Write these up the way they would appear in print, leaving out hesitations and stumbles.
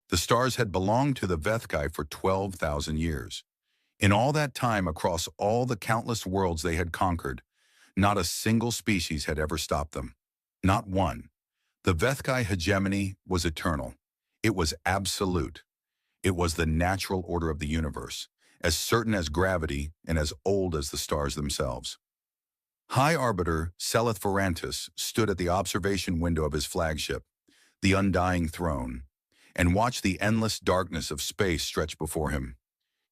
The stars had belonged to the Vethkai for 12,000 years. In all that time, across all the countless worlds they had conquered, not a single species had ever stopped them. Not one. The Vethkai hegemony was eternal. It was absolute. It was the natural order of the universe, as certain as gravity and as old as the stars themselves. High Arbiter Seleth Vorantis stood at the observation window of his flagship, the Undying Throne, and watched the endless darkness of space stretch before him.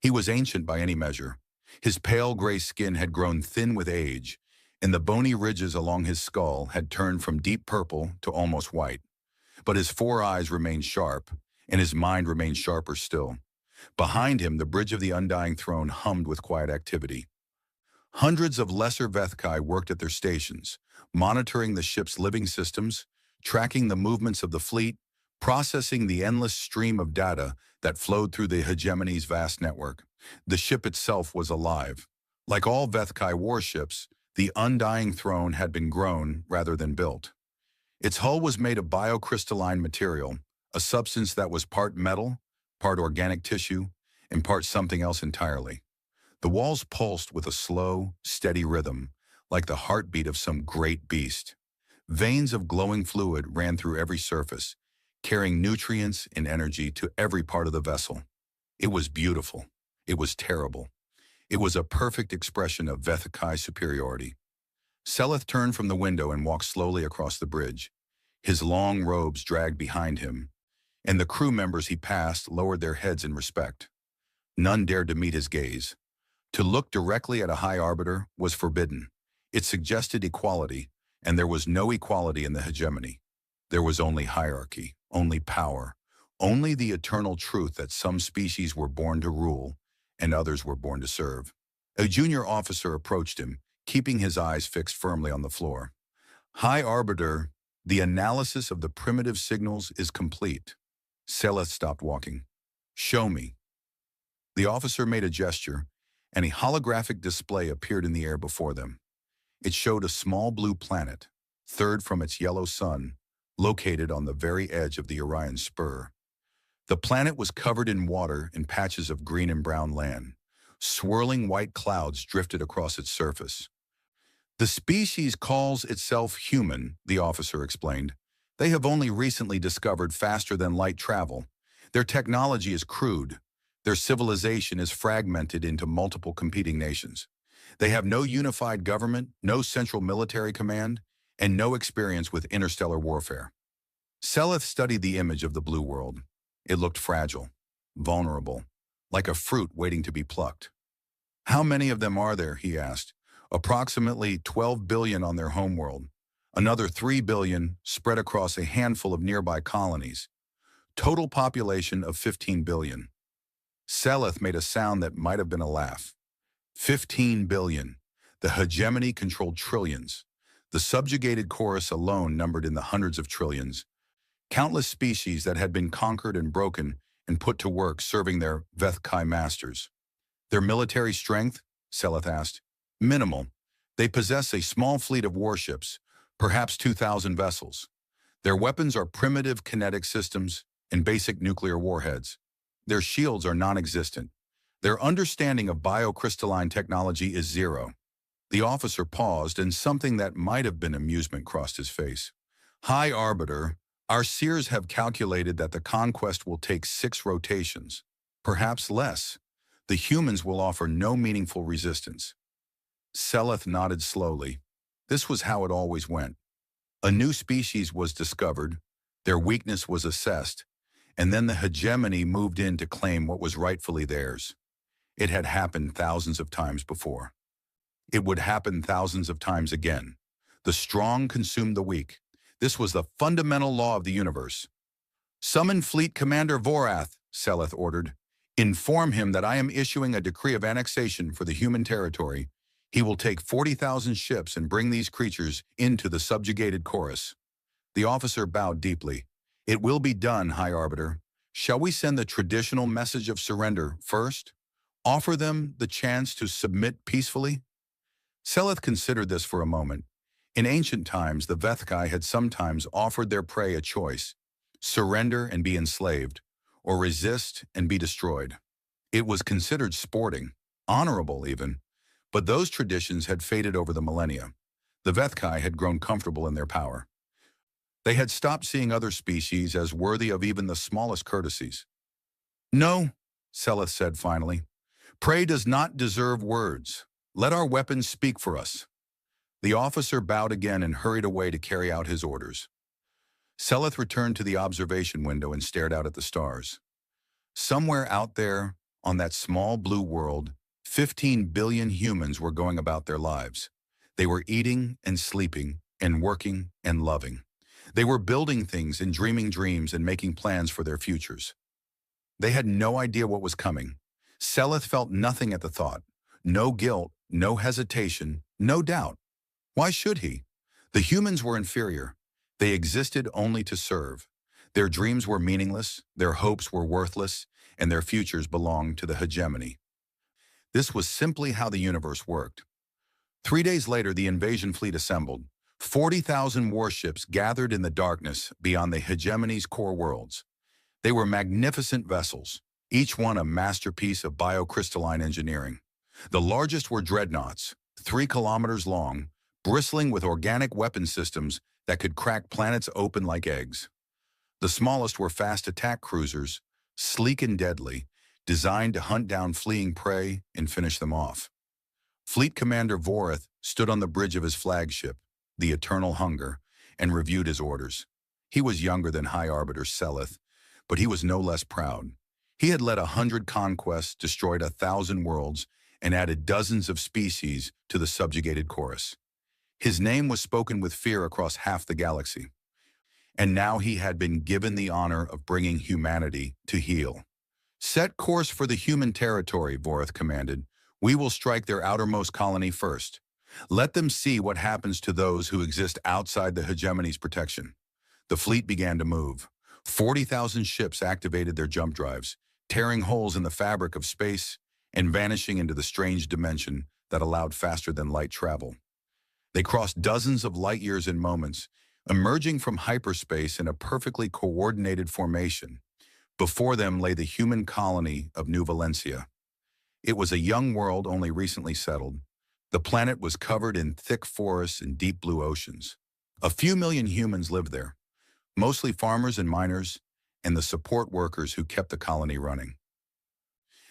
He was ancient by any measure. His pale gray skin had grown thin with age, and the bony ridges along his skull had turned from deep purple to almost white. But his four eyes remained sharp, and his mind remained sharper still. Behind him, the bridge of the Undying Throne hummed with quiet activity. Hundreds of lesser Vethkai worked at their stations, monitoring the ship's living systems, tracking the movements of the fleet, processing the endless stream of data that flowed through the hegemony's vast network. The ship itself was alive. Like all Vethkai warships, the Undying Throne had been grown rather than built. Its hull was made of biocrystalline material, a substance that was part metal, part organic tissue, and part something else entirely. The walls pulsed with a slow, steady rhythm, like the heartbeat of some great beast. Veins of glowing fluid ran through every surface, carrying nutrients and energy to every part of the vessel. It was beautiful. It was terrible. It was a perfect expression of Vethkai superiority. Seleth turned from the window and walked slowly across the bridge. His long robes dragged behind him, and the crew members he passed lowered their heads in respect. None dared to meet his gaze. To look directly at a High Arbiter was forbidden. It suggested equality, and there was no equality in the hegemony. There was only hierarchy, only power, only the eternal truth that some species were born to rule and others were born to serve. A junior officer approached him, keeping his eyes fixed firmly on the floor. High Arbiter, the analysis of the primitive signals is complete. Seleth stopped walking. Show me. The officer made a gesture, and a holographic display appeared in the air before them. It showed a small blue planet, third from its yellow sun, located on the very edge of the Orion Spur. The planet was covered in water and patches of green and brown land. Swirling white clouds drifted across its surface. The species calls itself human, the officer explained. They have only recently discovered faster-than-light travel. Their technology is crude. Their civilization is fragmented into multiple competing nations. They have no unified government, no central military command, and no experience with interstellar warfare. Seleth studied the image of the blue world. It looked fragile, vulnerable, like a fruit waiting to be plucked. How many of them are there, he asked. Approximately 12 billion on their homeworld. Another 3 billion spread across a handful of nearby colonies. Total population of 15 billion. Seleth made a sound that might have been a laugh. 15 billion. The hegemony controlled trillions. The subjugated chorus alone numbered in the hundreds of trillions. Countless species that had been conquered and broken and put to work serving their Vethkai masters. Their military strength, Seleth asked, minimal. They possess a small fleet of warships, perhaps 2,000 vessels. Their weapons are primitive kinetic systems and basic nuclear warheads. Their shields are non-existent. Their understanding of biocrystalline technology is zero. The officer paused, and something that might have been amusement crossed his face. High Arbiter, our seers have calculated that the conquest will take 6 rotations, perhaps less. The humans will offer no meaningful resistance. Seleth nodded slowly. This was how it always went. A new species was discovered, their weakness was assessed, and then the hegemony moved in to claim what was rightfully theirs. It had happened thousands of times before. It would happen thousands of times again. The strong consumed the weak. This was the fundamental law of the universe. Summon Fleet Commander Vorath, Seleth ordered. Inform him that I am issuing a decree of annexation for the human territory. He will take 40,000 ships and bring these creatures into the subjugated chorus. The officer bowed deeply. It will be done, High Arbiter. Shall we send the traditional message of surrender first? Offer them the chance to submit peacefully? Seleth considered this for a moment. In ancient times, the Vethkai had sometimes offered their prey a choice: surrender and be enslaved, or resist and be destroyed. It was considered sporting, honorable even, but those traditions had faded over the millennia. The Vethkai had grown comfortable in their power. They had stopped seeing other species as worthy of even the smallest courtesies. "No," Seleth said finally. "Prey does not deserve words. Let our weapons speak for us." The officer bowed again and hurried away to carry out his orders. Seleth returned to the observation window and stared out at the stars. Somewhere out there, on that small blue world, 15 billion humans were going about their lives. They were eating and sleeping and working and loving. They were building things and dreaming dreams and making plans for their futures. They had no idea what was coming. Seleth felt nothing at the thought. No guilt, no hesitation, no doubt. Why should he? The humans were inferior. They existed only to serve. Their dreams were meaningless, their hopes were worthless, and their futures belonged to the hegemony. This was simply how the universe worked. 3 days later, the invasion fleet assembled. 40,000 warships gathered in the darkness beyond the hegemony's core worlds. They were magnificent vessels, each one a masterpiece of biocrystalline engineering. The largest were dreadnoughts, 3 kilometers long, bristling with organic weapon systems that could crack planets open like eggs. The smallest were fast attack cruisers, sleek and deadly, designed to hunt down fleeing prey and finish them off. Fleet Commander Vorath stood on the bridge of his flagship, the Eternal Hunger, and reviewed his orders. He was younger than High Arbiter Seleth, but he was no less proud. He had led 100 conquests, destroyed 1,000 worlds, and added dozens of species to the subjugated chorus. His name was spoken with fear across half the galaxy. And now he had been given the honor of bringing humanity to heel. "Set course for the human territory," Vorath commanded. "We will strike their outermost colony first. Let them see what happens to those who exist outside the hegemony's protection." The fleet began to move. 40,000 ships activated their jump drives, tearing holes in the fabric of space and vanishing into the strange dimension that allowed faster-than-light travel. They crossed dozens of light years in moments, emerging from hyperspace in a perfectly coordinated formation. Before them lay the human colony of New Valencia. It was a young world only recently settled. The planet was covered in thick forests and deep blue oceans. A few million humans lived there, mostly farmers and miners, and the support workers who kept the colony running.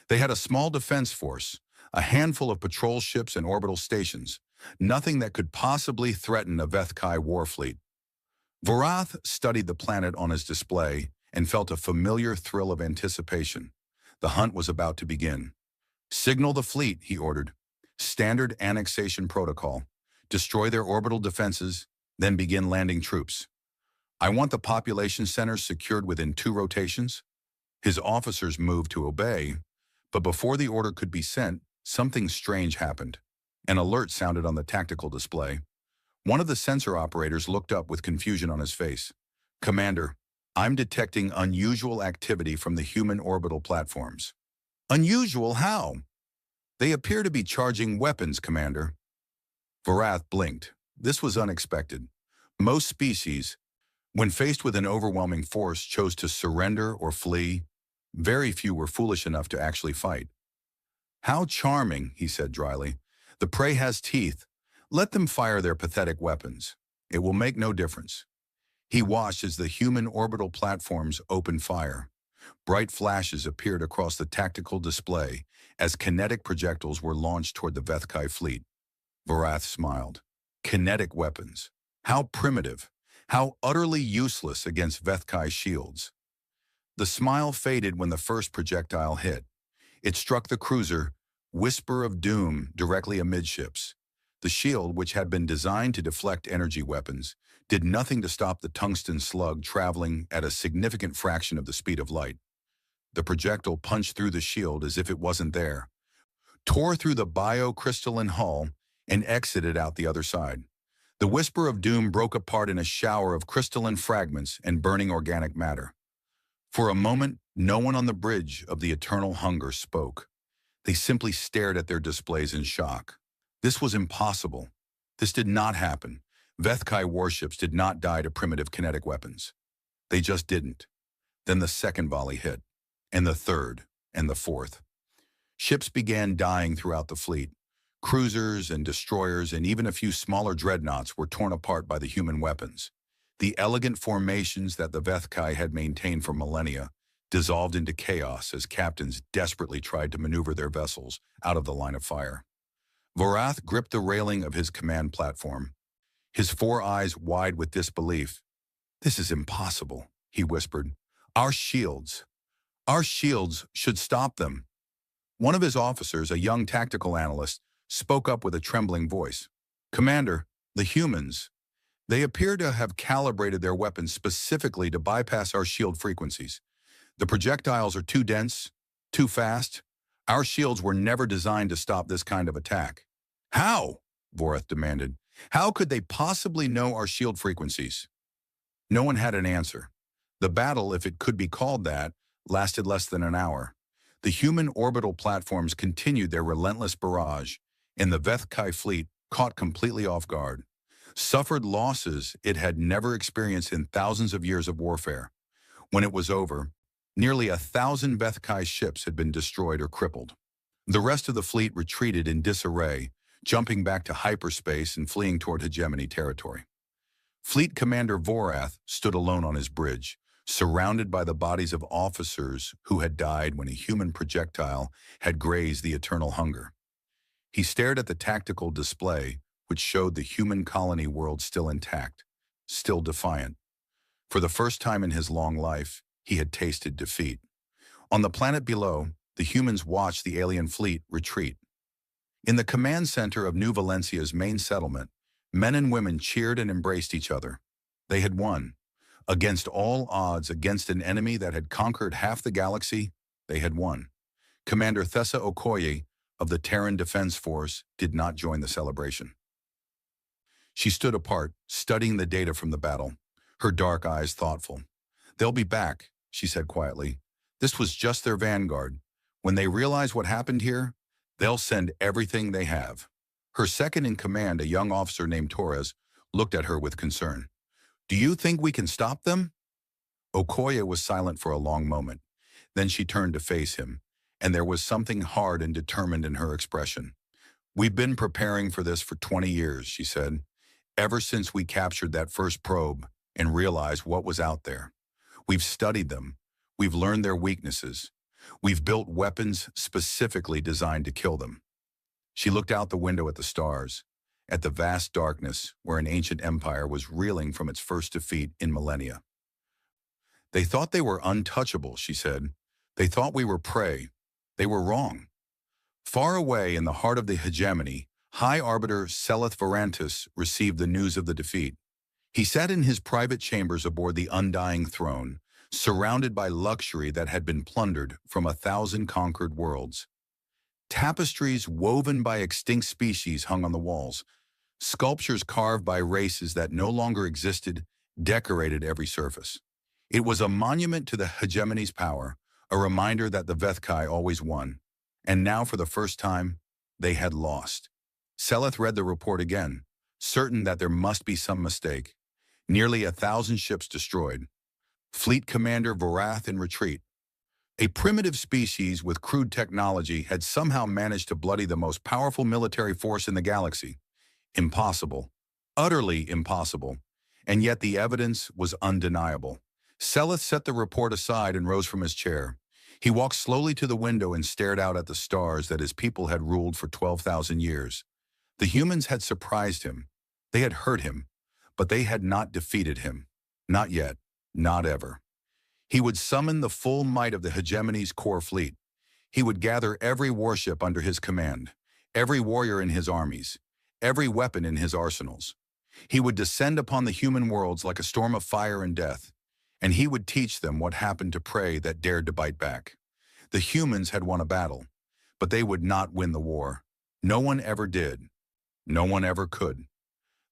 They had a small defense force, a handful of patrol ships and orbital stations, nothing that could possibly threaten a Vethkai war fleet. Vorath studied the planet on his display and felt a familiar thrill of anticipation. The hunt was about to begin. "Signal the fleet," he ordered. "Standard annexation protocol. Destroy their orbital defenses, then begin landing troops. I want the population centers secured within 2 rotations." His officers moved to obey, but before the order could be sent, something strange happened. An alert sounded on the tactical display. One of the sensor operators looked up with confusion on his face. "Commander, I'm detecting unusual activity from the human orbital platforms." "Unusual how?" "They appear to be charging weapons, Commander." Vorath blinked. This was unexpected. Most species, when faced with an overwhelming force, chose to surrender or flee. Very few were foolish enough to actually fight. "How charming," he said dryly. "The prey has teeth. Let them fire their pathetic weapons. It will make no difference." He watched as the human orbital platforms opened fire. Bright flashes appeared across the tactical display as kinetic projectiles were launched toward the Vethkai fleet. Vorath smiled. Kinetic weapons. How primitive. How utterly useless against Vethkai shields. The smile faded when the first projectile hit. It struck the cruiser, Whisper of Doom, directly amidships. The shield, which had been designed to deflect energy weapons, did nothing to stop the tungsten slug traveling at a significant fraction of the speed of light. The projectile punched through the shield as if it wasn't there, tore through the biocrystalline hull, and exited out the other side. The Whisper of Doom broke apart in a shower of crystalline fragments and burning organic matter. For a moment, no one on the bridge of the Eternal Hunger spoke. They simply stared at their displays in shock. This was impossible. This did not happen. Vethkai warships did not die to primitive kinetic weapons. They just didn't. Then the second volley hit. and the third, and the fourth. Ships began dying throughout the fleet. Cruisers and destroyers and even a few smaller dreadnoughts were torn apart by the human weapons. The elegant formations that the Vethkai had maintained for millennia dissolved into chaos as captains desperately tried to maneuver their vessels out of the line of fire. Vorath gripped the railing of his command platform, his four eyes wide with disbelief. "This is impossible," he whispered. Our shields should stop them." One of his officers, a young tactical analyst, spoke up with a trembling voice. "Commander, the humans, they appear to have calibrated their weapons specifically to bypass our shield frequencies. The projectiles are too dense, too fast. Our shields were never designed to stop this kind of attack." "How?" Vorath demanded. "How could they possibly know our shield frequencies?" No one had an answer. The battle, if it could be called that, lasted less than an hour. The human orbital platforms continued their relentless barrage, and the Vethkai fleet, caught completely off guard, suffered losses it had never experienced in thousands of years of warfare. When it was over, nearly 1,000 Vethkai ships had been destroyed or crippled. The rest of the fleet retreated in disarray, jumping back to hyperspace and fleeing toward hegemony territory. Fleet Commander Vorath stood alone on his bridge, surrounded by the bodies of officers who had died when a human projectile had grazed the eternal hunger. He stared at the tactical display, which showed the human colony world still intact, still defiant. For the first time in his long life, he had tasted defeat. On the planet below, the humans watched the alien fleet retreat. In the command center of New Valencia's main settlement, men and women cheered and embraced each other. They had won. Against all odds, against an enemy that had conquered half the galaxy, they had won. Commander Thessa Okoye of the Terran Defense Force did not join the celebration. She stood apart, studying the data from the battle, her dark eyes thoughtful. "They'll be back," she said quietly. "This was just their vanguard. When they realize what happened here, they'll send everything they have." Her second-in-command, a young officer named Torres, looked at her with concern. "Do you think we can stop them?" Okoye was silent for a long moment. Then she turned to face him, and there was something hard and determined in her expression. "We've been preparing for this for 20 years, she said, "ever since we captured that first probe and realized what was out there. We've studied them. We've learned their weaknesses. We've built weapons specifically designed to kill them." She looked out the window at the stars, at the vast darkness where an ancient empire was reeling from its first defeat in millennia. "They thought they were untouchable," she said. "They thought we were prey. They were wrong." Far away in the heart of the hegemony, High Arbiter Seleth Varantis received the news of the defeat. He sat in his private chambers aboard the undying throne, surrounded by luxury that had been plundered from 1,000 conquered worlds. Tapestries woven by extinct species hung on the walls. Sculptures carved by races that no longer existed decorated every surface. It was a monument to the hegemony's power, a reminder that the Vethkai always won. And now, for the first time, they had lost. Seleth read the report again, certain that there must be some mistake. Nearly 1,000 ships destroyed. Fleet Commander Vorath in retreat. A primitive species with crude technology had somehow managed to bloody the most powerful military force in the galaxy. Impossible. Utterly impossible. And yet the evidence was undeniable. Seleth set the report aside and rose from his chair. He walked slowly to the window and stared out at the stars that his people had ruled for 12,000 years. The humans had surprised him. They had hurt him. But they had not defeated him. Not yet. Not ever. He would summon the full might of the hegemony's core fleet. He would gather every warship under his command, every warrior in his armies, every weapon in his arsenals. He would descend upon the human worlds like a storm of fire and death, and he would teach them what happened to prey that dared to bite back. The humans had won a battle, but they would not win the war. No one ever did. No one ever could.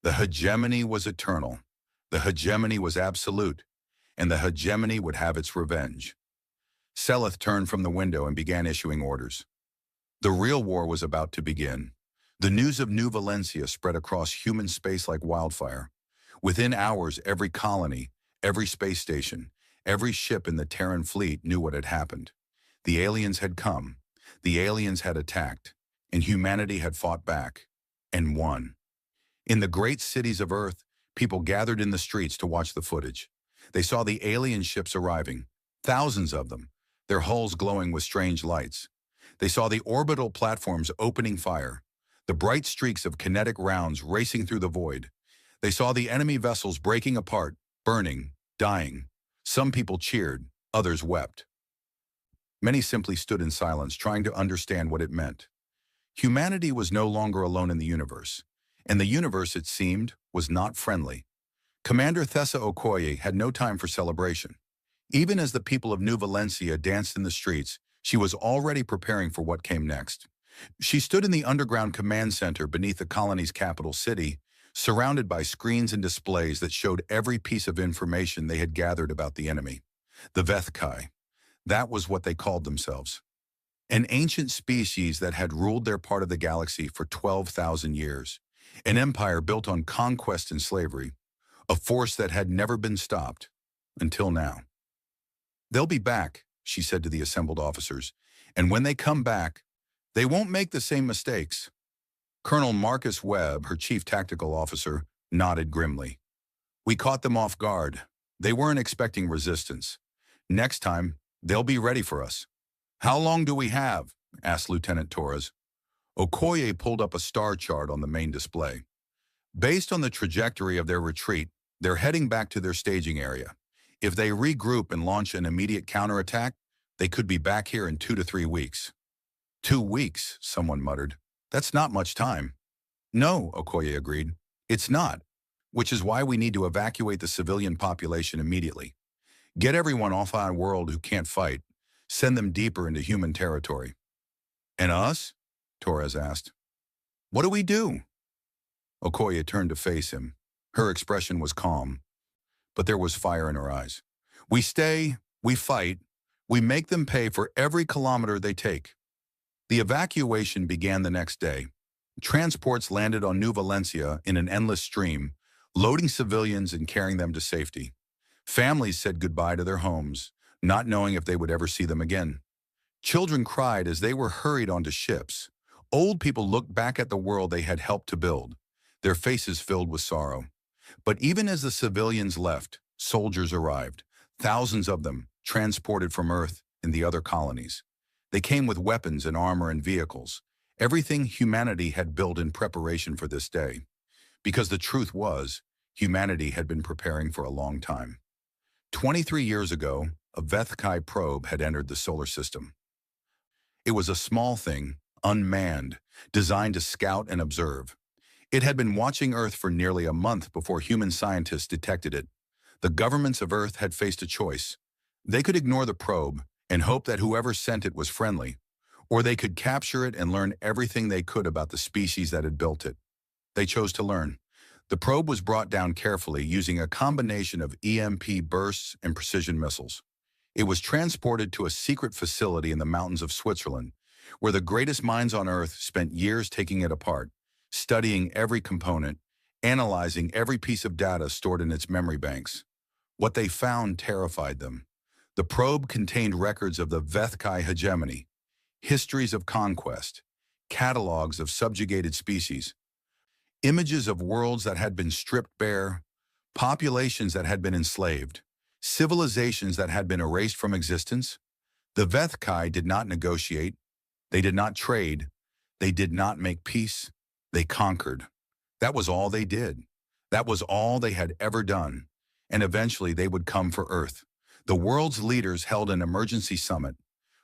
The hegemony was eternal. The hegemony was absolute, and the hegemony would have its revenge. Seleth turned from the window and began issuing orders. The real war was about to begin. The news of New Valencia spread across human space like wildfire. Within hours, every colony, every space station, every ship in the Terran fleet knew what had happened. The aliens had come, the aliens had attacked, and humanity had fought back, and won. In the great cities of Earth, people gathered in the streets to watch the footage. They saw the alien ships arriving, thousands of them, their hulls glowing with strange lights. They saw the orbital platforms opening fire, the bright streaks of kinetic rounds racing through the void. They saw the enemy vessels breaking apart, burning, dying. Some people cheered, others wept. Many simply stood in silence, trying to understand what it meant. Humanity was no longer alone in the universe, and the universe, it seemed, was not friendly. Commander Thessa Okoye had no time for celebration. Even as the people of New Valencia danced in the streets, she was already preparing for what came next. She stood in the underground command center beneath the colony's capital city, surrounded by screens and displays that showed every piece of information they had gathered about the enemy. The Vethkai. That was what they called themselves. An ancient species that had ruled their part of the galaxy for 12,000 years. An empire built on conquest and slavery. A force that had never been stopped. Until now. "They'll be back," she said to the assembled officers. "And when they come back, they won't make the same mistakes." Colonel Marcus Webb, her chief tactical officer, nodded grimly. "We caught them off guard. They weren't expecting resistance. Next time, they'll be ready for us." "How long do we have?" asked Lieutenant Torres. Okoye pulled up a star chart on the main display. "Based on the trajectory of their retreat, they're heading back to their staging area. If they regroup and launch an immediate counterattack, they could be back here in 2 to 3 weeks." 2 weeks, someone muttered. "That's not much time." "No," Okoye agreed. "It's not, which is why we need to evacuate the civilian population immediately. Get everyone off our world who can't fight. Send them deeper into human territory." "And us?" Torres asked. "What do we do?" Okoye turned to face him. Her expression was calm, but there was fire in her eyes. "We stay, we fight, we make them pay for every kilometer they take." The evacuation began the next day. Transports landed on New Valencia in an endless stream, loading civilians and carrying them to safety. Families said goodbye to their homes, not knowing if they would ever see them again. Children cried as they were hurried onto ships. Old people looked back at the world they had helped to build, their faces filled with sorrow. But even as the civilians left, soldiers arrived, thousands of them, transported from Earth and the other colonies. They came with weapons and armor and vehicles, everything humanity had built in preparation for this day. Because the truth was, humanity had been preparing for a long time. 23 years ago, a Vethkai probe had entered the solar system. It was a small thing, unmanned, designed to scout and observe. It had been watching Earth for nearly a month before human scientists detected it. The governments of Earth had faced a choice. They could ignore the probe and hope that whoever sent it was friendly, or they could capture it and learn everything they could about the species that had built it. They chose to learn. The probe was brought down carefully using a combination of EMP bursts and precision missiles. It was transported to a secret facility in the mountains of Switzerland, where the greatest minds on Earth spent years taking it apart, studying every component, analyzing every piece of data stored in its memory banks. What they found terrified them. The probe contained records of the Vethkai hegemony, histories of conquest, catalogs of subjugated species, images of worlds that had been stripped bare, populations that had been enslaved, civilizations that had been erased from existence. The Vethkai did not negotiate, they did not trade, they did not make peace, they conquered. That was all they did. That was all they had ever done. And eventually they would come for Earth. The world's leaders held an emergency summit.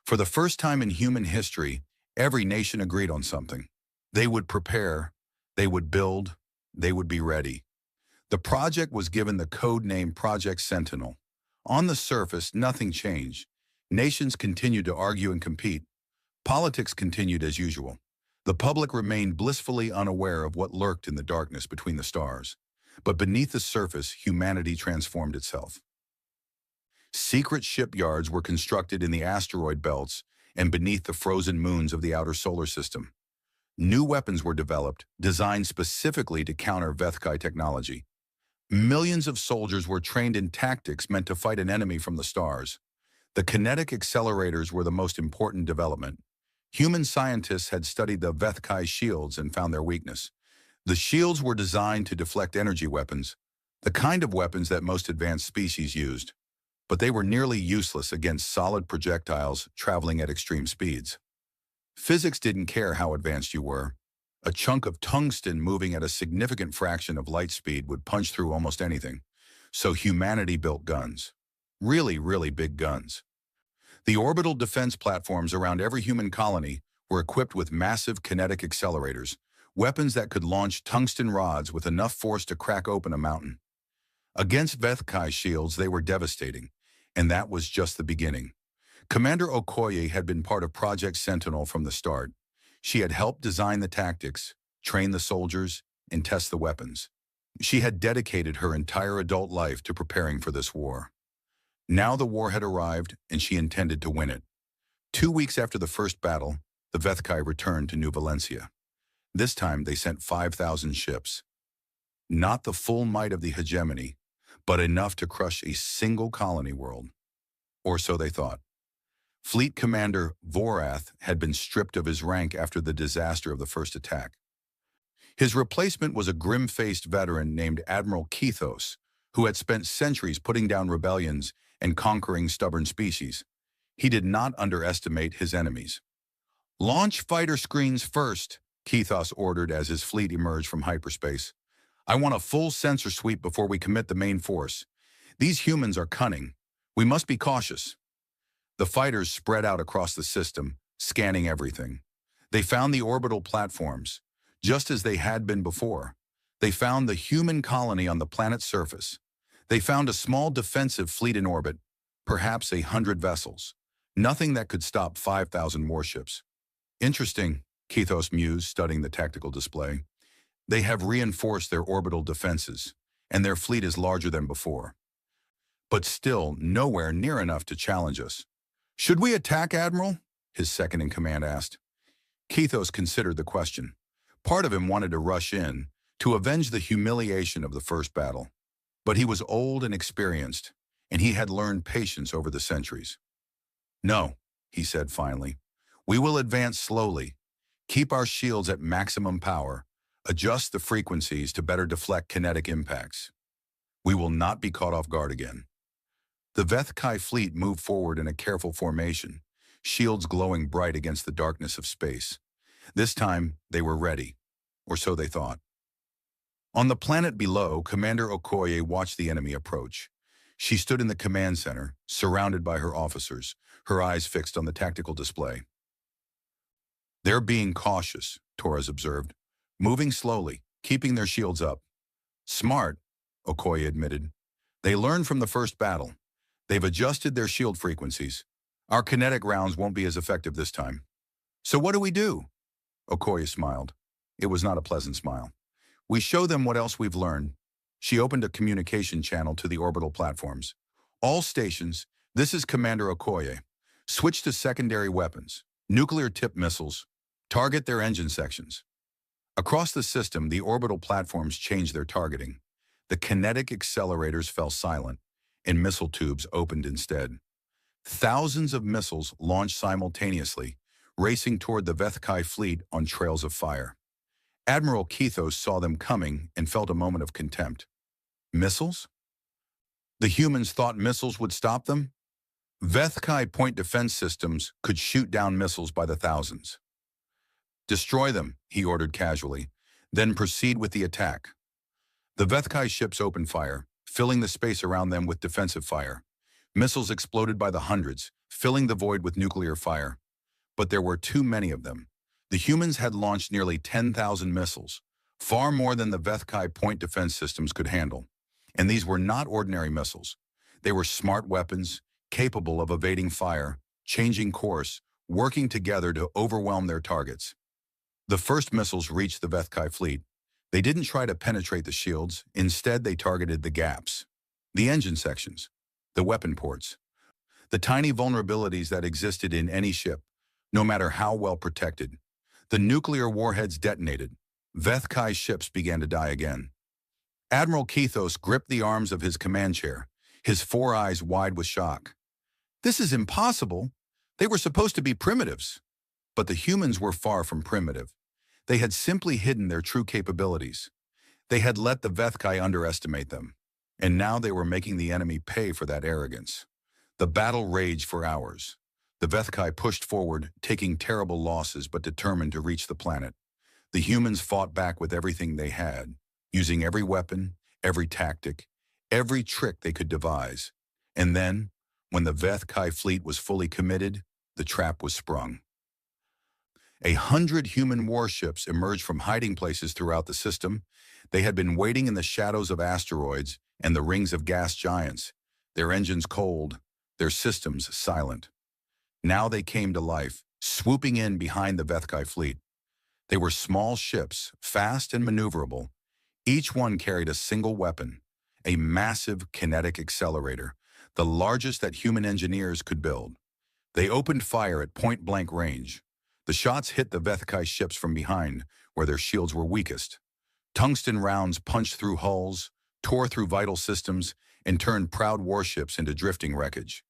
For the first time in human history, every nation agreed on something. They would prepare, they would build, they would be ready. The project was given the code name Project Sentinel. On the surface, nothing changed. Nations continued to argue and compete. Politics continued as usual. The public remained blissfully unaware of what lurked in the darkness between the stars. But beneath the surface, humanity transformed itself. Secret shipyards were constructed in the asteroid belts and beneath the frozen moons of the outer solar system. New weapons were developed, designed specifically to counter Vethkai technology. Millions of soldiers were trained in tactics meant to fight an enemy from the stars. The kinetic accelerators were the most important development. Human scientists had studied the Vethkai shields and found their weakness. The shields were designed to deflect energy weapons, the kind of weapons that most advanced species used, but they were nearly useless against solid projectiles traveling at extreme speeds. Physics didn't care how advanced you were. A chunk of tungsten moving at a significant fraction of light speed would punch through almost anything. So humanity built guns. Really, really big guns. The orbital defense platforms around every human colony were equipped with massive kinetic accelerators, weapons that could launch tungsten rods with enough force to crack open a mountain. Against Vethkai shields, they were devastating, and that was just the beginning. Commander Okoye had been part of Project Sentinel from the start. She had helped design the tactics, train the soldiers, and test the weapons. She had dedicated her entire adult life to preparing for this war. Now the war had arrived, and she intended to win it. 2 weeks after the first battle, the Vethkai returned to New Valencia. This time they sent 5,000 ships. Not the full might of the hegemony, but enough to crush a single colony world. Or so they thought. Fleet Commander Vorath had been stripped of his rank after the disaster of the first attack. His replacement was a grim-faced veteran named Admiral Kethos, who had spent centuries putting down rebellions and conquering stubborn species. He did not underestimate his enemies. "Launch fighter screens first," Kethos ordered as his fleet emerged from hyperspace. "I want a full sensor sweep before we commit the main force. These humans are cunning. We must be cautious." The fighters spread out across the system, scanning everything. They found the orbital platforms, just as they had been before. They found the human colony on the planet's surface. They found a small defensive fleet in orbit, perhaps 100 vessels. Nothing that could stop 5,000 warships. "Interesting," Kethos mused, studying the tactical display. "They have reinforced their orbital defenses, and their fleet is larger than before. But still nowhere near enough to challenge us." "Should we attack, Admiral?" his second-in-command asked. Kethos considered the question. Part of him wanted to rush in, to avenge the humiliation of the first battle. But he was old and experienced, and he had learned patience over the centuries. "No," he said finally. "We will advance slowly, keep our shields at maximum power, adjust the frequencies to better deflect kinetic impacts. We will not be caught off guard again." The Vethkai fleet moved forward in a careful formation, shields glowing bright against the darkness of space. This time, they were ready, or so they thought. On the planet below, Commander Okoye watched the enemy approach. She stood in the command center, surrounded by her officers, her eyes fixed on the tactical display. "They're being cautious," Torres observed, "moving slowly, keeping their shields up." "Smart," Okoye admitted. "They learned from the first battle. They've adjusted their shield frequencies. Our kinetic rounds won't be as effective this time." "So what do we do?" Okoye smiled. It was not a pleasant smile. "We show them what else we've learned." She opened a communication channel to the orbital platforms. "All stations, this is Commander Okoye. Switch to secondary weapons, nuclear-tipped missiles. Target their engine sections." Across the system, the orbital platforms changed their targeting. The kinetic accelerators fell silent, and missile tubes opened instead. Thousands of missiles launched simultaneously, racing toward the Vethkai fleet on trails of fire. Admiral Kethos saw them coming and felt a moment of contempt. Missiles? The humans thought missiles would stop them? Vethkai point defense systems could shoot down missiles by the thousands. "Destroy them," he ordered casually, "then proceed with the attack." The Vethkai ships opened fire, filling the space around them with defensive fire. Missiles exploded by the hundreds, filling the void with nuclear fire. But there were too many of them. The humans had launched nearly 10,000 missiles, far more than the Vethkai point defense systems could handle. And these were not ordinary missiles. They were smart weapons, capable of evading fire, changing course, working together to overwhelm their targets. The first missiles reached the Vethkai fleet. They didn't try to penetrate the shields. Instead, they targeted the gaps, the engine sections, the weapon ports, the tiny vulnerabilities that existed in any ship, no matter how well protected. The nuclear warheads detonated. Vethkai ships began to die again. Admiral Kethos gripped the arms of his command chair, his 4 eyes wide with shock. This is impossible. They were supposed to be primitives. But the humans were far from primitive. They had simply hidden their true capabilities. They had let the Vethkai underestimate them. And now they were making the enemy pay for that arrogance. The battle raged for hours. The Vethkai pushed forward, taking terrible losses but determined to reach the planet. The humans fought back with everything they had, using every weapon, every tactic, every trick they could devise. And then, when the Vethkai fleet was fully committed, the trap was sprung. 100 human warships emerged from hiding places throughout the system. They had been waiting in the shadows of asteroids and the rings of gas giants, their engines cold, their systems silent. Now they came to life, swooping in behind the Vethkai fleet. They were small ships, fast and maneuverable. Each one carried a single weapon, a massive kinetic accelerator, the largest that human engineers could build. They opened fire at point-blank range. The shots hit the Vethkai ships from behind, where their shields were weakest. Tungsten rounds punched through hulls, tore through vital systems, and turned proud warships into drifting wreckage.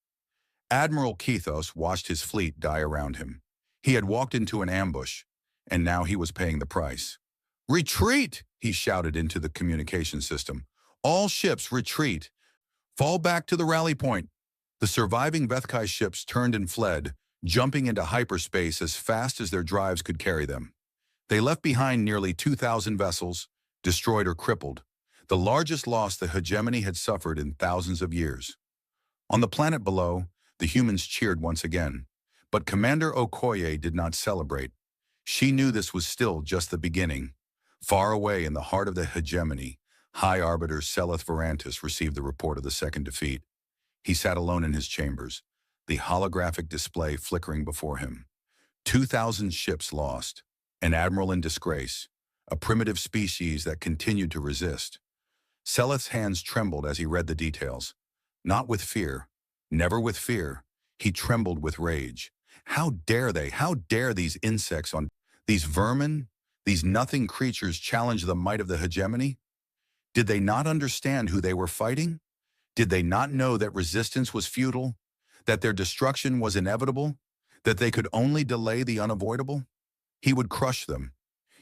Admiral Kethos watched his fleet die around him. He had walked into an ambush, and now he was paying the price. "Retreat!" he shouted into the communication system. "All ships, retreat! Fall back to the rally point." The surviving Vethkai ships turned and fled, jumping into hyperspace as fast as their drives could carry them. They left behind nearly 2,000 vessels, destroyed or crippled, the largest loss the hegemony had suffered in thousands of years. On the planet below, the humans cheered once again. But Commander Okoye did not celebrate. She knew this was still just the beginning. Far away in the heart of the hegemony, High Arbiter Seleth Varantis received the report of the second defeat. He sat alone in his chambers, the holographic display flickering before him. 2,000 ships lost, an admiral in disgrace, a primitive species that continued to resist. Seleth's hands trembled as he read the details. Not with fear, never with fear. He trembled with rage. How dare they? How dare these insects these vermin, these nothing creatures challenge the might of the hegemony? Did they not understand who they were fighting? Did they not know that resistance was futile, that their destruction was inevitable, that they could only delay the unavoidable? He would crush them.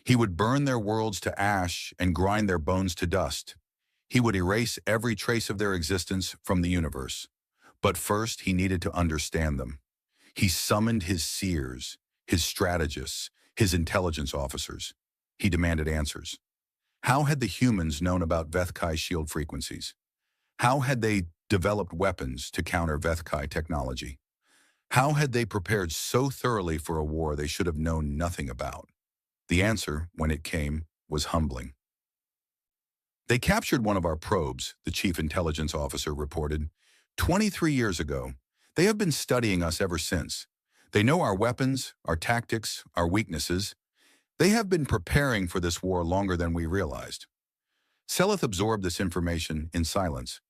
He would burn their worlds to ash and grind their bones to dust. He would erase every trace of their existence from the universe. But first, he needed to understand them. He summoned his seers, his strategists, his intelligence officers. He demanded answers. How had the humans known about Vethkai shield frequencies? How had they developed weapons to counter Vethkai technology? How had they prepared so thoroughly for a war they should have known nothing about? The answer, when it came, was humbling. "They captured one of our probes," the chief intelligence officer reported. 23 years ago. They have been studying us ever since. They know our weapons, our tactics, our weaknesses. They have been preparing for this war longer than we realized." Seleth absorbed this information in silence.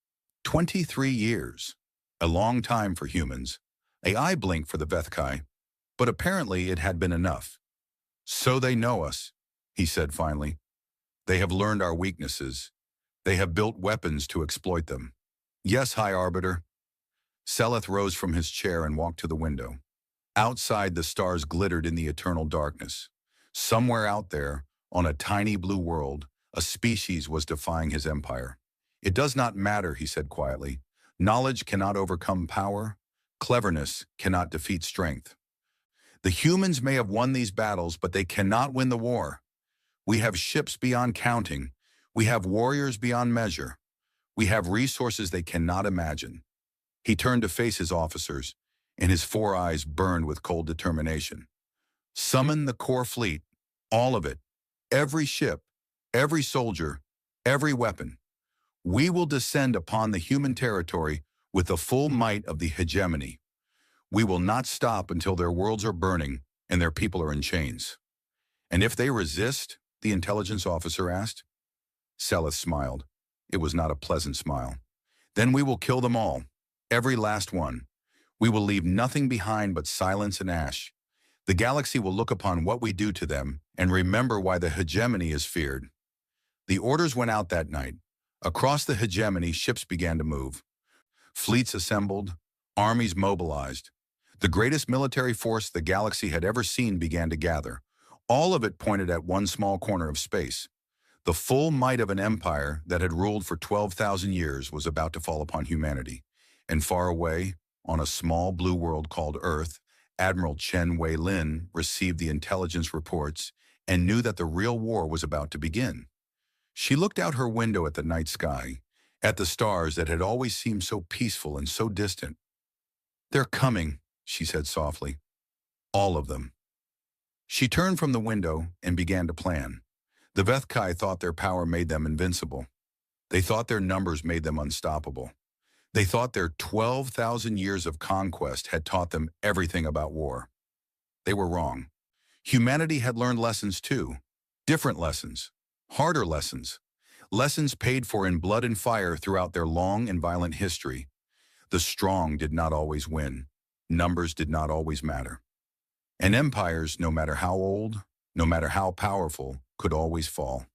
23 years. A long time for humans. A eye blink for the Vethkai. But apparently it had been enough. "So they know us," he said finally. "They have learned our weaknesses. They have built weapons to exploit them." "Yes, High Arbiter." Seleth rose from his chair and walked to the window. Outside, the stars glittered in the eternal darkness. Somewhere out there, on a tiny blue world, a species was defying his empire. "It does not matter," he said quietly. "Knowledge cannot overcome power. Cleverness cannot defeat strength. The humans may have won these battles, but they cannot win the war. We have ships beyond counting. We have warriors beyond measure. We have resources they cannot imagine." He turned to face his officers, and his four eyes burned with cold determination. "Summon the core fleet, all of it, every ship, every soldier, every weapon. We will descend upon the human territory with the full might of the hegemony. We will not stop until their worlds are burning and their people are in chains." "And if they resist?" the intelligence officer asked. Seleth smiled. It was not a pleasant smile. "Then we will kill them all, every last one. We will leave nothing behind but silence and ash. The galaxy will look upon what we do to them and remember why the hegemony is feared." The orders went out that night. Across the hegemony, ships began to move. Fleets assembled, Armies mobilized. The greatest military force the galaxy had ever seen began to gather. All of it pointed at one small corner of space. The full might of an empire that had ruled for 12,000 years was about to fall upon humanity. And far away, on a small blue world called Earth, Admiral Chen Wei-lin received the intelligence reports and knew that the real war was about to begin. She looked out her window at the night sky, at the stars that had always seemed so peaceful and so distant. "They're coming," she said softly. "All of them." She turned from the window and began to plan. The Vethkai thought their power made them invincible. They thought their numbers made them unstoppable. They thought their 12,000 years of conquest had taught them everything about war. They were wrong. Humanity had learned lessons too. Different lessons. Harder lessons. Lessons paid for in blood and fire throughout their long and violent history. The strong did not always win. Numbers did not always matter. And empires, no matter how old, no matter how powerful, could always fall.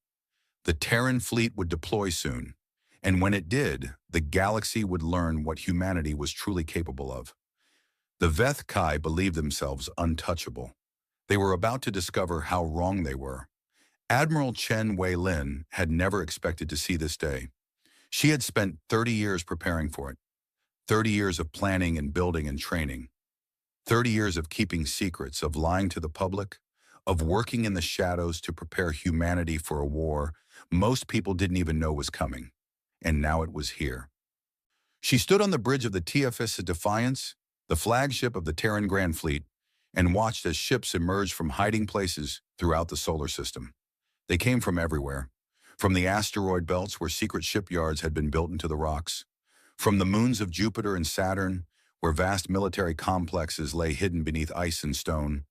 The Terran fleet would deploy soon, and when it did, the galaxy would learn what humanity was truly capable of. The Vethkai believed themselves untouchable. They were about to discover how wrong they were. Admiral Chen Wei-lin had never expected to see this day. She had spent 30 years preparing for it. 30 years of planning and building and training. 30 years of keeping secrets, of lying to the public, of working in the shadows to prepare humanity for a war most people didn't even know was coming. And now it was here. She stood on the bridge of the TFS Defiance, the flagship of the Terran Grand Fleet, and watched as ships emerged from hiding places throughout the solar system. They came from everywhere. From the asteroid belts where secret shipyards had been built into the rocks. From the moons of Jupiter and Saturn, where vast military complexes lay hidden beneath ice and stone.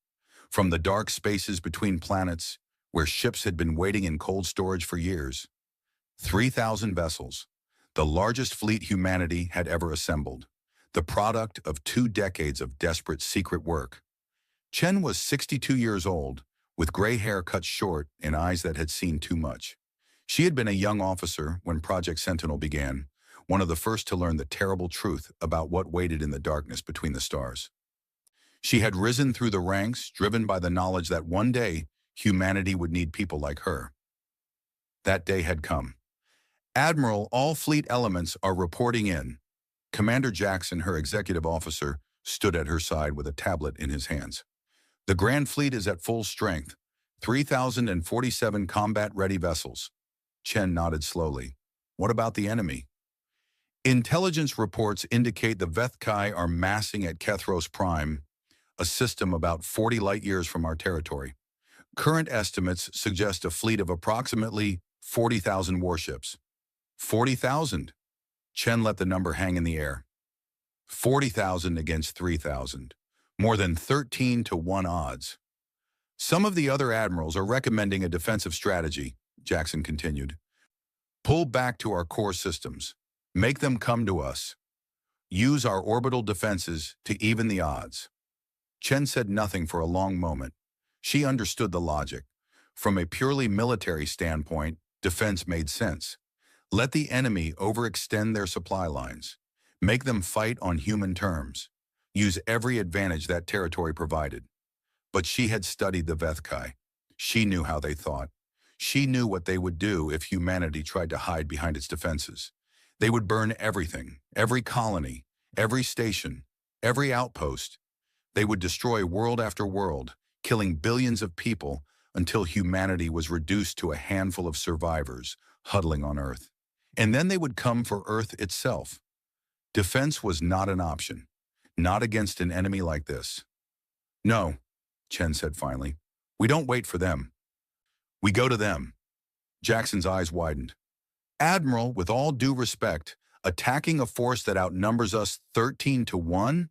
From the dark spaces between planets, where ships had been waiting in cold storage for years. 3,000 vessels, the largest fleet humanity had ever assembled, the product of 2 decades of desperate secret work. Chen was 62 years old, with gray hair cut short and eyes that had seen too much. She had been a young officer when Project Sentinel began, one of the first to learn the terrible truth about what waited in the darkness between the stars. She had risen through the ranks, driven by the knowledge that one day humanity would need people like her. That day had come. "Admiral, all fleet elements are reporting in." Commander Jackson, her executive officer, stood at her side with a tablet in his hands. "The Grand Fleet is at full strength, 3,047 combat-ready vessels." Chen nodded slowly. "What about the enemy?" "Intelligence reports indicate the Vethkai are massing at Kethros Prime, a system about 40 light-years from our territory. Current estimates suggest a fleet of approximately 40,000 warships." 40,000? Chen let the number hang in the air. 40,000 against 3,000. More than 13 to 1 odds. "Some of the other admirals are recommending a defensive strategy," Jackson continued. "Pull back to our core systems. Make them come to us. Use our orbital defenses to even the odds." Chen said nothing for a long moment. She understood the logic. From a purely military standpoint, defense made sense. Let the enemy overextend their supply lines. Make them fight on human terms. Use every advantage that territory provided. But she had studied the Vethkai. She knew how they thought. She knew what they would do if humanity tried to hide behind its defenses. They would burn everything, every colony, every station, every outpost. They would destroy world after world, killing billions of people until humanity was reduced to a handful of survivors huddling on Earth. And then they would come for Earth itself. Defense was not an option, not against an enemy like this. "No," Chen said finally. "We don't wait for them. We go to them." Jackson's eyes widened. "Admiral, with all due respect, attacking a force that outnumbers us 13 to 1?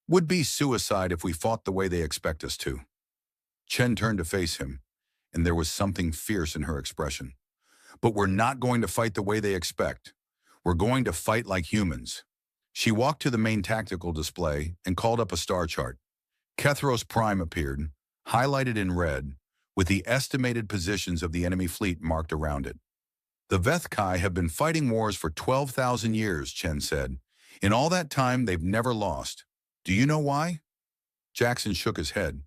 Would be suicide if we fought the way they expect us to." Chen turned to face him, and there was something fierce in her expression. "But we're not going to fight the way they expect. We're going to fight like humans." She walked to the main tactical display and called up a star chart. Kethros Prime appeared, highlighted in red, with the estimated positions of the enemy fleet marked around it. "The Vethkai have been fighting wars for 12,000 years, Chen said. In all that time, they've never lost. Do you know why? Jackson shook his head.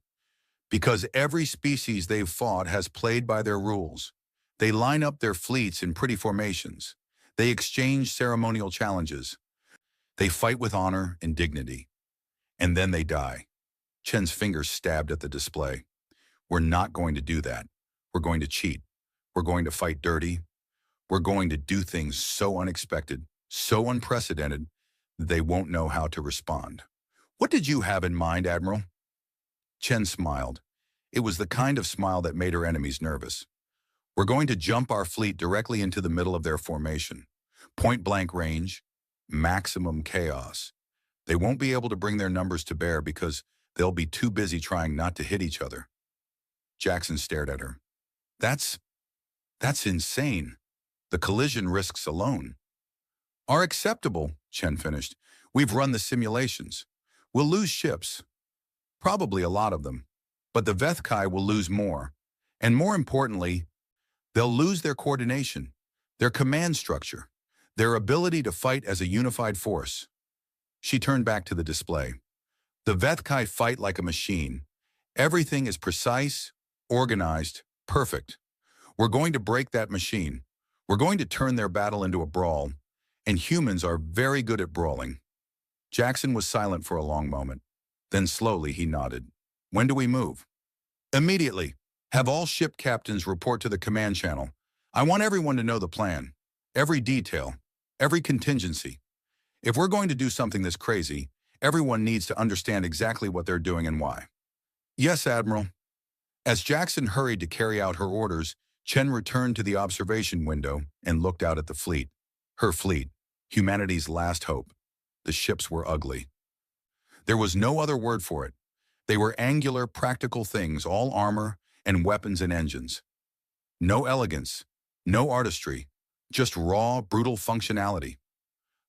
Because every species they've fought has played by their rules. They line up their fleets in pretty formations. They exchange ceremonial challenges. They fight with honor and dignity. And then they die. Chen's fingers stabbed at the display. We're not going to do that. We're going to cheat. We're going to fight dirty. We're going to do things so unexpected, so unprecedented, that they won't know how to respond. What did you have in mind, Admiral? Chen smiled. It was the kind of smile that made her enemies nervous. We're going to jump our fleet directly into the middle of their formation. Point-blank range, maximum chaos. They won't be able to bring their numbers to bear because they'll be too busy trying not to hit each other. Jackson stared at her. That's insane. The collision risks alone are acceptable, Chen finished. We've run the simulations. We'll lose ships. Probably a lot of them. But the Vethkai will lose more. And more importantly, they'll lose their coordination, their command structure, their ability to fight as a unified force. She turned back to the display. The Vethkai fight like a machine. Everything is precise, organized, perfect. We're going to break that machine. We're going to turn their battle into a brawl, and humans are very good at brawling. Jackson was silent for a long moment. Then slowly he nodded. When do we move? Immediately. Have all ship captains report to the command channel. I want everyone to know the plan. Every detail. Every contingency. If we're going to do something this crazy, everyone needs to understand exactly what they're doing and why. Yes, Admiral. As Jackson hurried to carry out her orders, Chen returned to the observation window and looked out at the fleet. Her fleet, humanity's last hope. The ships were ugly. There was no other word for it. They were angular, practical things, all armor and weapons and engines. No elegance, no artistry, just raw, brutal functionality.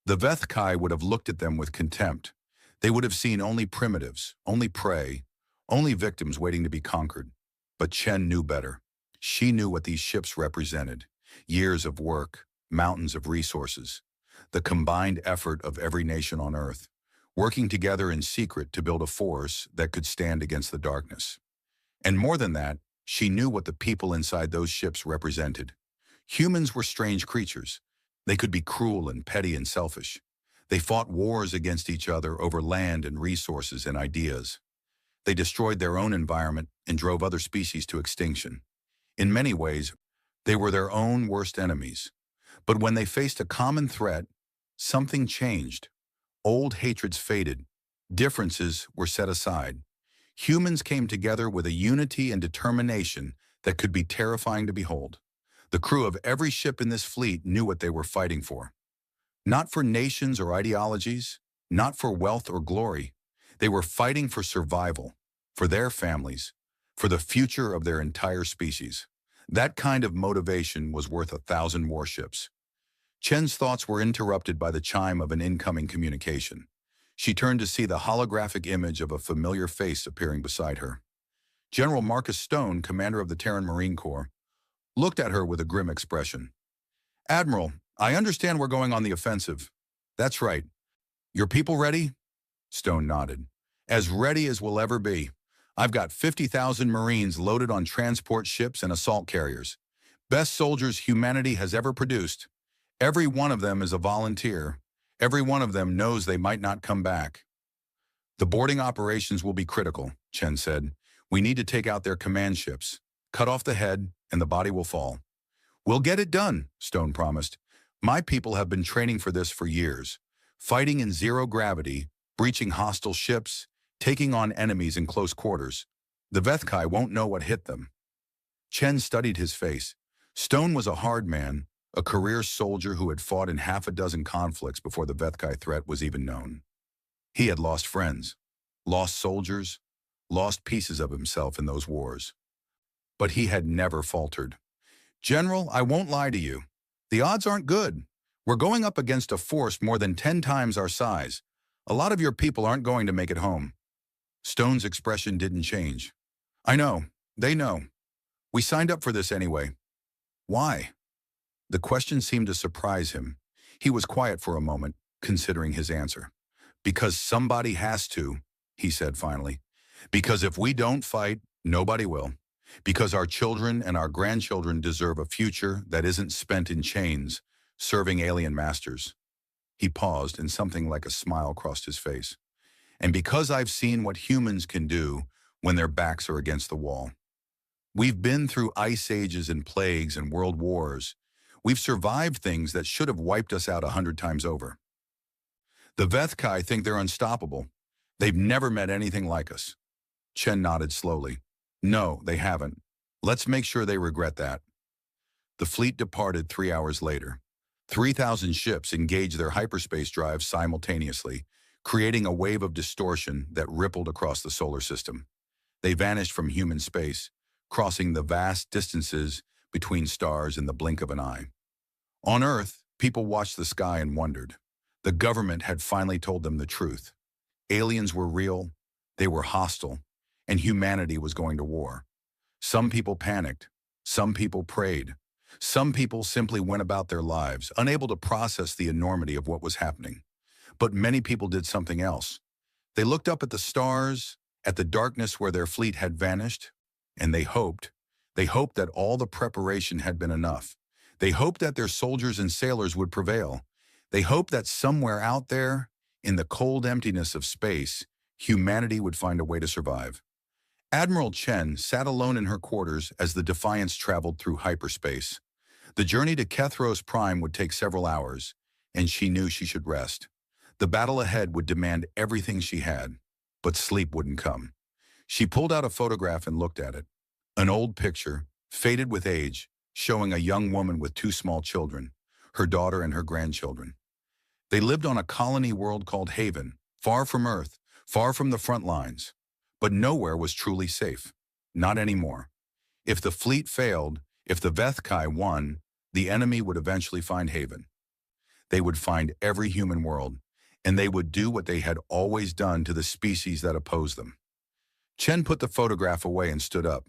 The Vethkai would have looked at them with contempt. They would have seen only primitives, only prey, only victims waiting to be conquered. But Chen knew better. She knew what these ships represented. Years of work, mountains of resources, the combined effort of every nation on Earth, working together in secret to build a force that could stand against the darkness. And more than that, she knew what the people inside those ships represented. Humans were strange creatures. They could be cruel and petty and selfish. They fought wars against each other over land and resources and ideas. They destroyed their own environment and drove other species to extinction. In many ways, they were their own worst enemies. But when they faced a common threat, something changed. Old hatreds faded. Differences were set aside. Humans came together with a unity and determination that could be terrifying to behold. The crew of every ship in this fleet knew what they were fighting for. Not for nations or ideologies, not for wealth or glory. They were fighting for survival, for their families, for the future of their entire species. That kind of motivation was worth 1,000 warships. Chen's thoughts were interrupted by the chime of an incoming communication. She turned to see the holographic image of a familiar face appearing beside her. General Marcus Stone, commander of the Terran Marine Corps, looked at her with a grim expression. Admiral, I understand we're going on the offensive. That's right. Your people ready? Stone nodded. As ready as we'll ever be. I've got 50,000 Marines loaded on transport ships and assault carriers. Best soldiers humanity has ever produced. Every one of them is a volunteer. Every one of them knows they might not come back. The boarding operations will be critical, Chen said. We need to take out their command ships. Cut off the head, and the body will fall. We'll get it done, Stone promised. My people have been training for this for years. Fighting in zero gravity, breaching hostile ships, taking on enemies in close quarters. The Vethkai won't know what hit them. Chen studied his face. Stone was a hard man, a career soldier who had fought in half a dozen conflicts before the Vethkai threat was even known. He had lost friends, lost soldiers, lost pieces of himself in those wars. But he had never faltered. General, I won't lie to you. The odds aren't good. We're going up against a force more than 10 times our size. A lot of your people aren't going to make it home. Stone's expression didn't change. I know. They know. We signed up for this anyway. Why? The question seemed to surprise him. He was quiet for a moment, considering his answer. Because somebody has to, he said finally. Because if we don't fight, nobody will. Because our children and our grandchildren deserve a future that isn't spent in chains, serving alien masters. He paused and something like a smile crossed his face. And because I've seen what humans can do when their backs are against the wall. We've been through ice ages and plagues and world wars. We've survived things that should have wiped us out 100 times over. The Vethkai think they're unstoppable. They've never met anything like us. Chen nodded slowly. No, they haven't. Let's make sure they regret that. The fleet departed 3 hours later. 3,000 ships engaged their hyperspace drives simultaneously, creating a wave of distortion that rippled across the solar system. They vanished from human space, crossing the vast distances between stars in the blink of an eye. On Earth, people watched the sky and wondered. The government had finally told them the truth. Aliens were real, they were hostile, and humanity was going to war. Some people panicked, some people prayed, some people simply went about their lives, unable to process the enormity of what was happening. But many people did something else. They looked up at the stars, at the darkness where their fleet had vanished, and they hoped that all the preparation had been enough. They hoped that their soldiers and sailors would prevail. They hoped that somewhere out there, in the cold emptiness of space, humanity would find a way to survive. Admiral Chen sat alone in her quarters as the Defiance traveled through hyperspace. The journey to Kethros Prime would take several hours, and she knew she should rest. The battle ahead would demand everything she had, but sleep wouldn't come. She pulled out a photograph and looked at it. An old picture, faded with age, showing a young woman with 2 small children, her daughter and her grandchildren. They lived on a colony world called Haven, far from Earth, far from the front lines. But nowhere was truly safe. Not anymore. If the fleet failed, if the Vethkai won, the enemy would eventually find Haven. They would find every human world, and they would do what they had always done to the species that opposed them. Chen put the photograph away and stood up.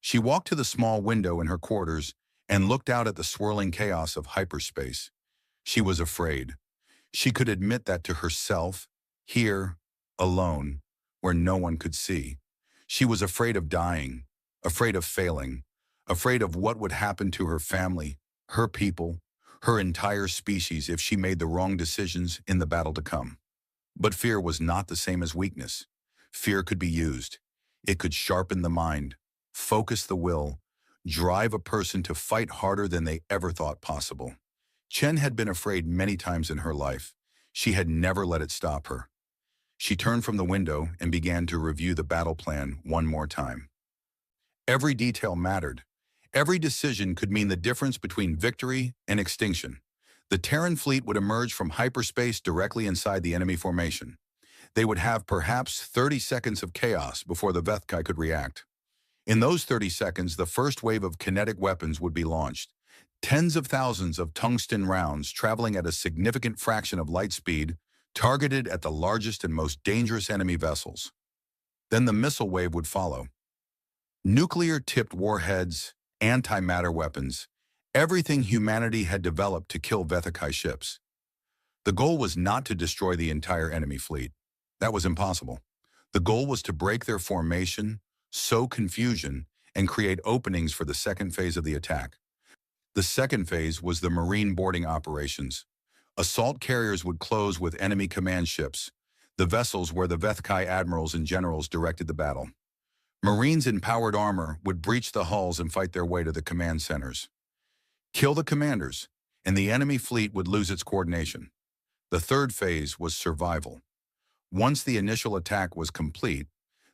She walked to the small window in her quarters and looked out at the swirling chaos of hyperspace. She was afraid. She could admit that to herself, here, alone, where no one could see. She was afraid of dying, afraid of failing, afraid of what would happen to her family, her people, her entire species if she made the wrong decisions in the battle to come. But fear was not the same as weakness. Fear could be used. It could sharpen the mind, focus the will, drive a person to fight harder than they ever thought possible. Chen had been afraid many times in her life. She had never let it stop her. She turned from the window and began to review the battle plan one more time. Every detail mattered. Every decision could mean the difference between victory and extinction. The Terran fleet would emerge from hyperspace directly inside the enemy formation. They would have perhaps 30 seconds of chaos before the Vethkai could react. In those 30 seconds, the first wave of kinetic weapons would be launched. Tens of thousands of tungsten rounds traveling at a significant fraction of light speed, targeted at the largest and most dangerous enemy vessels. Then the missile wave would follow. Nuclear-tipped warheads, antimatter weapons, everything humanity had developed to kill Vethkai ships. The goal was not to destroy the entire enemy fleet. That was impossible. The goal was to break their formation, sow confusion, and create openings for the second phase of the attack. The second phase was the marine boarding operations. Assault carriers would close with enemy command ships, the vessels where the Vethkai admirals and generals directed the battle. Marines in powered armor would breach the hulls and fight their way to the command centers. Kill the commanders, and the enemy fleet would lose its coordination. The third phase was survival. Once the initial attack was complete,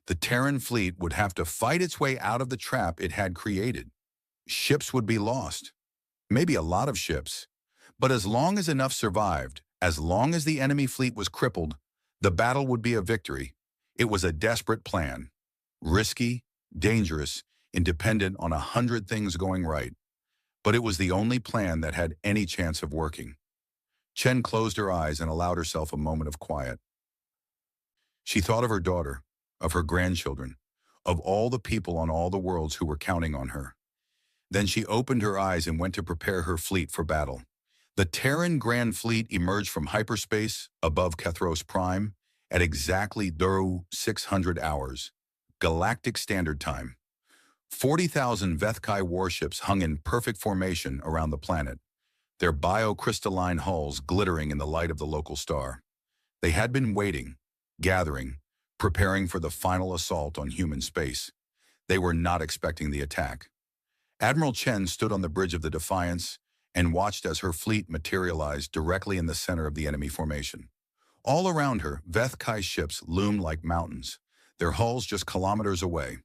the Terran fleet would have to fight its way out of the trap it had created. Ships would be lost. Maybe a lot of ships. But as long as enough survived, as long as the enemy fleet was crippled, the battle would be a victory. It was a desperate plan. Risky, dangerous, and dependent on 100 things going right. But it was the only plan that had any chance of working. Chen closed her eyes and allowed herself a moment of quiet. She thought of her daughter, of her grandchildren, of all the people on all the worlds who were counting on her. Then she opened her eyes and went to prepare her fleet for battle. The Terran Grand Fleet emerged from hyperspace above Kethros Prime at exactly 600 hours, Galactic Standard Time. 40,000 Vethkai warships hung in perfect formation around the planet, their biocrystalline hulls glittering in the light of the local star. They had been waiting, gathering, preparing for the final assault on human space. They were not expecting the attack. Admiral Chen stood on the bridge of the Defiance and watched as her fleet materialized directly in the center of the enemy formation. All around her, Vethkai ships loomed like mountains, their hulls just kilometers away.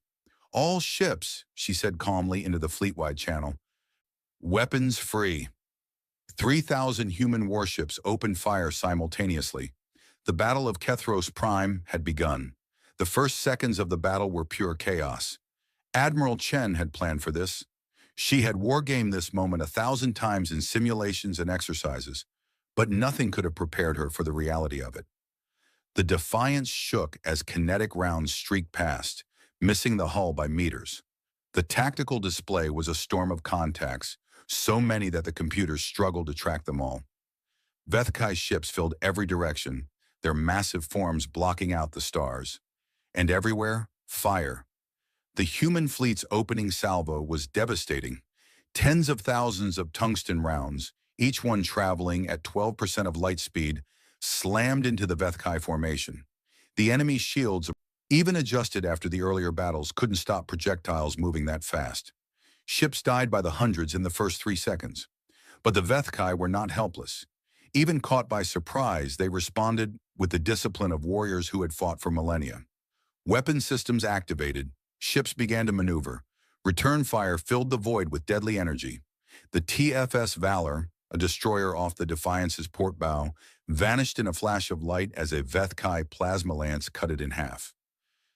"All ships," she said calmly into the fleet-wide channel. "Weapons free." 3,000 human warships opened fire simultaneously. The Battle of Kethros Prime had begun. The first seconds of the battle were pure chaos. Admiral Chen had planned for this. She had wargamed this moment 1,000 times in simulations and exercises, but nothing could have prepared her for the reality of it. The Defiance shook as kinetic rounds streaked past, missing the hull by meters. The tactical display was a storm of contacts, so many that the computers struggled to track them all. Vethkai ships filled every direction, their massive forms blocking out the stars. And everywhere, fire. The human fleet's opening salvo was devastating. Tens of thousands of tungsten rounds, each one traveling at 12% of light speed, slammed into the Vethkai formation. The enemy's shields, even adjusted after the earlier battles, couldn't stop projectiles moving that fast. Ships died by the hundreds in the first 3 seconds. But the Vethkai were not helpless. Even caught by surprise, they responded with the discipline of warriors who had fought for millennia. Weapon systems activated, ships began to maneuver. Return fire filled the void with deadly energy. The TFS Valor, a destroyer off the Defiance's port bow, vanished in a flash of light as a Vethkai plasma lance cut it in half.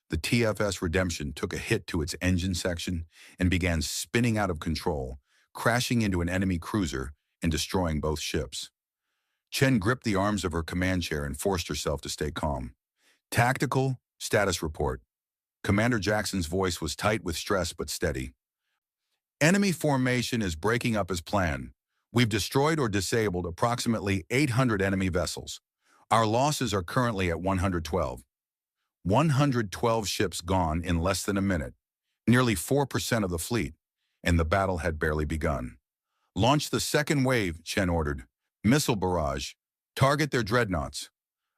The TFS Redemption took a hit to its engine section and began spinning out of control, crashing into an enemy cruiser and destroying both ships. Chen gripped the arms of her command chair and forced herself to stay calm. "Tactical status report." Commander Jackson's voice was tight with stress but steady. "Enemy formation is breaking up as planned. We've destroyed or disabled approximately 800 enemy vessels. Our losses are currently at 112. 112 ships gone in less than a minute, nearly 4% of the fleet, and the battle had barely begun. Launch the second wave," Chen ordered. "Missile barrage. Target their dreadnoughts."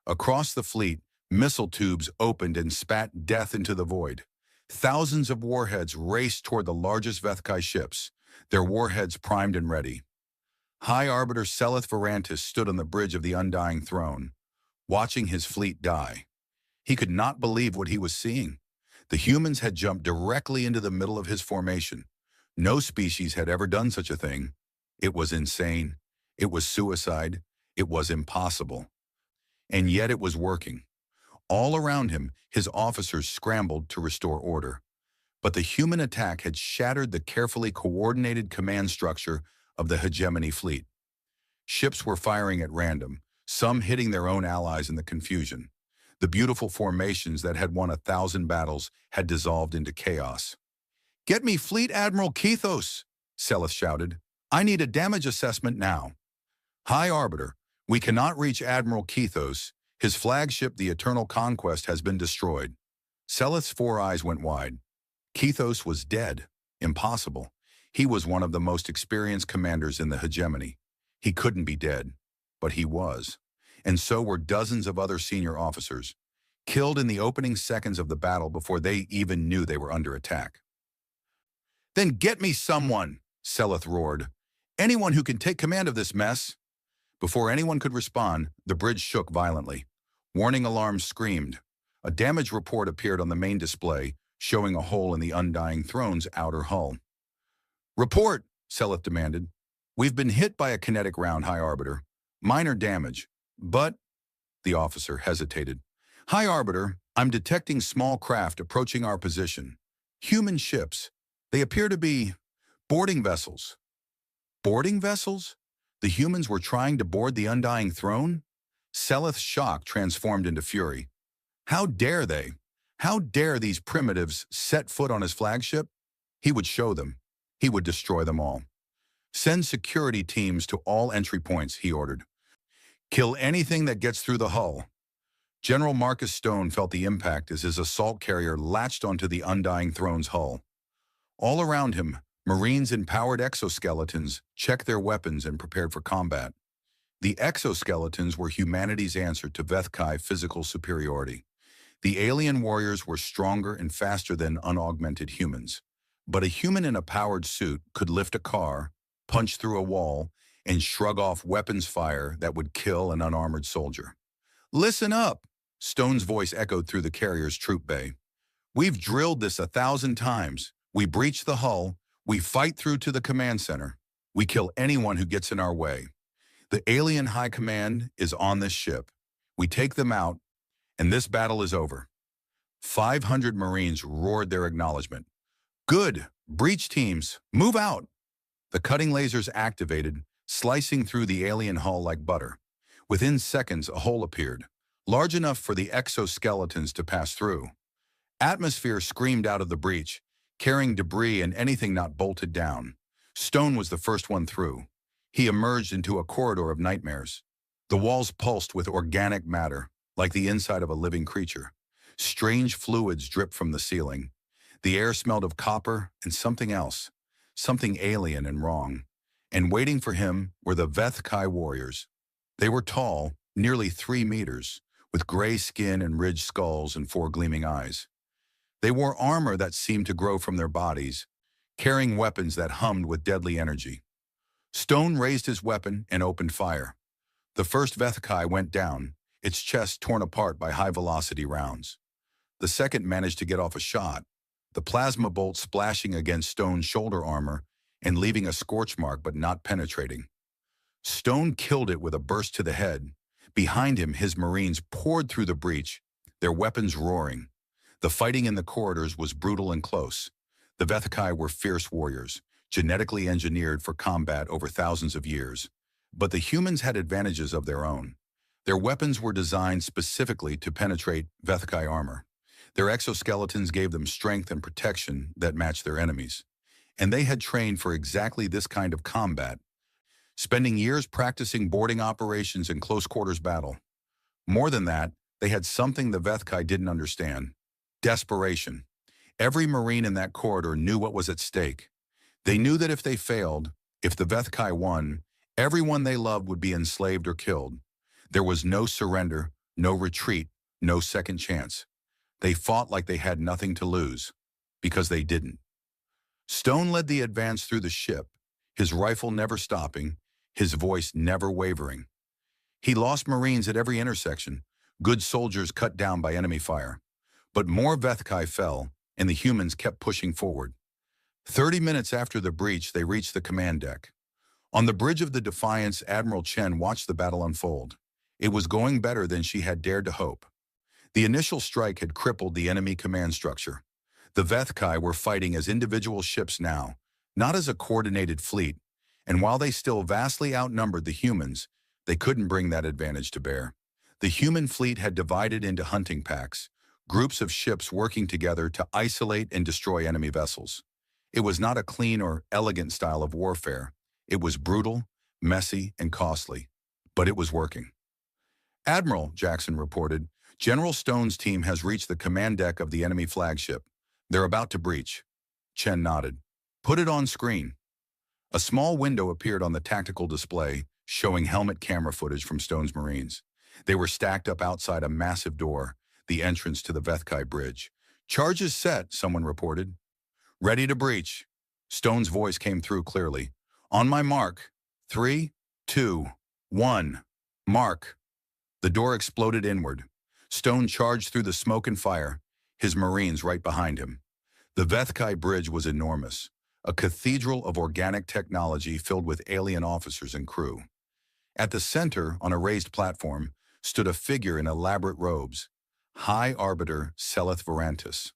Across the fleet, missile tubes opened and spat death into the void. Thousands of warheads raced toward the largest Vethkai ships, their warheads primed and ready. High Arbiter Seleth Varantis stood on the bridge of the Undying Throne, watching his fleet die. He could not believe what he was seeing. The humans had jumped directly into the middle of his formation. No species had ever done such a thing. It was insane. It was suicide. It was impossible. And yet it was working. All around him, his officers scrambled to restore order. But the human attack had shattered the carefully coordinated command structure of the hegemony fleet. Ships were firing at random, some hitting their own allies in the confusion. The beautiful formations that had won 1,000 battles had dissolved into chaos. "Get me Fleet Admiral Kethos," Seleth shouted. "I need a damage assessment now." "High Arbiter, we cannot reach Admiral Kethos. His flagship, the Eternal Conquest, has been destroyed." Seleth's 4 eyes went wide. Kethos was dead. Impossible. He was one of the most experienced commanders in the hegemony. He couldn't be dead, but he was. And so were dozens of other senior officers, killed in the opening seconds of the battle before they even knew they were under attack. "Then get me someone," Seleth roared. "Anyone who can take command of this mess." Before anyone could respond, the bridge shook violently. Warning alarms screamed. A damage report appeared on the main display, showing a hole in the Undying Throne's outer hull. "Report," Seleth demanded. "We've been hit by a kinetic round, High Arbiter. Minor damage, but—" The officer hesitated. "High Arbiter, I'm detecting small craft approaching our position. Human ships. They appear to be boarding vessels." Boarding vessels? The humans were trying to board the Undying Throne? Seleth's shock transformed into fury. How dare they? How dare these primitives set foot on his flagship? He would show them. He would destroy them all. Send security teams to all entry points, he ordered. Kill anything that gets through the hull. General Marcus Stone felt the impact as his assault carrier latched onto the Undying Throne's hull. All around him, Marines in powered exoskeletons checked their weapons and prepared for combat. The exoskeletons were humanity's answer to Vethkai physical superiority. The alien warriors were stronger and faster than unaugmented humans. But a human in a powered suit could lift a car, punch through a wall, and shrug off weapons fire that would kill an unarmored soldier. "Listen up," Stone's voice echoed through the carrier's troop bay. "We've drilled this 1,000 times. We breach the hull, we fight through to the command center. We kill anyone who gets in our way. The alien high command is on this ship. We take them out, and this battle is over." 500 Marines roared their acknowledgement. "Good! Breach teams, move out!" The cutting lasers activated, slicing through the alien hull like butter. Within seconds, a hole appeared, large enough for the exoskeletons to pass through. Atmosphere screamed out of the breach, carrying debris and anything not bolted down. Stone was the first one through. He emerged into a corridor of nightmares. The walls pulsed with organic matter, like the inside of a living creature. Strange fluids dripped from the ceiling. The air smelled of copper and something else, something alien and wrong. And waiting for him were the Vethkai warriors. They were tall, nearly 3 meters, with gray skin and ridged skulls and 4 gleaming eyes. They wore armor that seemed to grow from their bodies, carrying weapons that hummed with deadly energy. Stone raised his weapon and opened fire. The first Vethkai went down, its chest torn apart by high-velocity rounds. The second managed to get off a shot, the plasma bolt splashing against Stone's shoulder armor and leaving a scorch mark but not penetrating. Stone killed it with a burst to the head. Behind him, his Marines poured through the breach, their weapons roaring. The fighting in the corridors was brutal and close. The Vethkai were fierce warriors, genetically engineered for combat over thousands of years. But the humans had advantages of their own. Their weapons were designed specifically to penetrate Vethkai armor. Their exoskeletons gave them strength and protection that matched their enemies. And they had trained for exactly this kind of combat, spending years practicing boarding operations and close-quarters battle. More than that, they had something the Vethkai didn't understand: desperation. Every Marine in that corridor knew what was at stake. They knew that if they failed, if the Vethkai won, everyone they loved would be enslaved or killed. There was no surrender, no retreat, no second chance. They fought like they had nothing to lose, because they didn't. Stone led the advance through the ship, his rifle never stopping, his voice never wavering. He lost Marines at every intersection, good soldiers cut down by enemy fire. But more Vethkai fell, and the humans kept pushing forward. 30 minutes after the breach, they reached the command deck. On the bridge of the Defiance, Admiral Chen watched the battle unfold. It was going better than she had dared to hope. The initial strike had crippled the enemy command structure. The Vethkai were fighting as individual ships now, not as a coordinated fleet, and while they still vastly outnumbered the humans, they couldn't bring that advantage to bear. The human fleet had divided into hunting packs, groups of ships working together to isolate and destroy enemy vessels. It was not a clean or elegant style of warfare. It was brutal, messy, and costly, but it was working. "Admiral," Jackson reported, "General Stone's team has reached the command deck of the enemy flagship. They're about to breach." Chen nodded. "Put it on screen." A small window appeared on the tactical display, showing helmet camera footage from Stone's Marines. They were stacked up outside a massive door, the entrance to the Vethkai bridge. "Charges set," someone reported. "Ready to breach." Stone's voice came through clearly. "On my mark. 3, 2, 1. Mark." The door exploded inward. Stone charged through the smoke and fire, his Marines right behind him. The Vethkai bridge was enormous, a cathedral of organic technology filled with alien officers and crew. At the center, on a raised platform, stood a figure in elaborate robes, High Arbiter Seleth Varantis.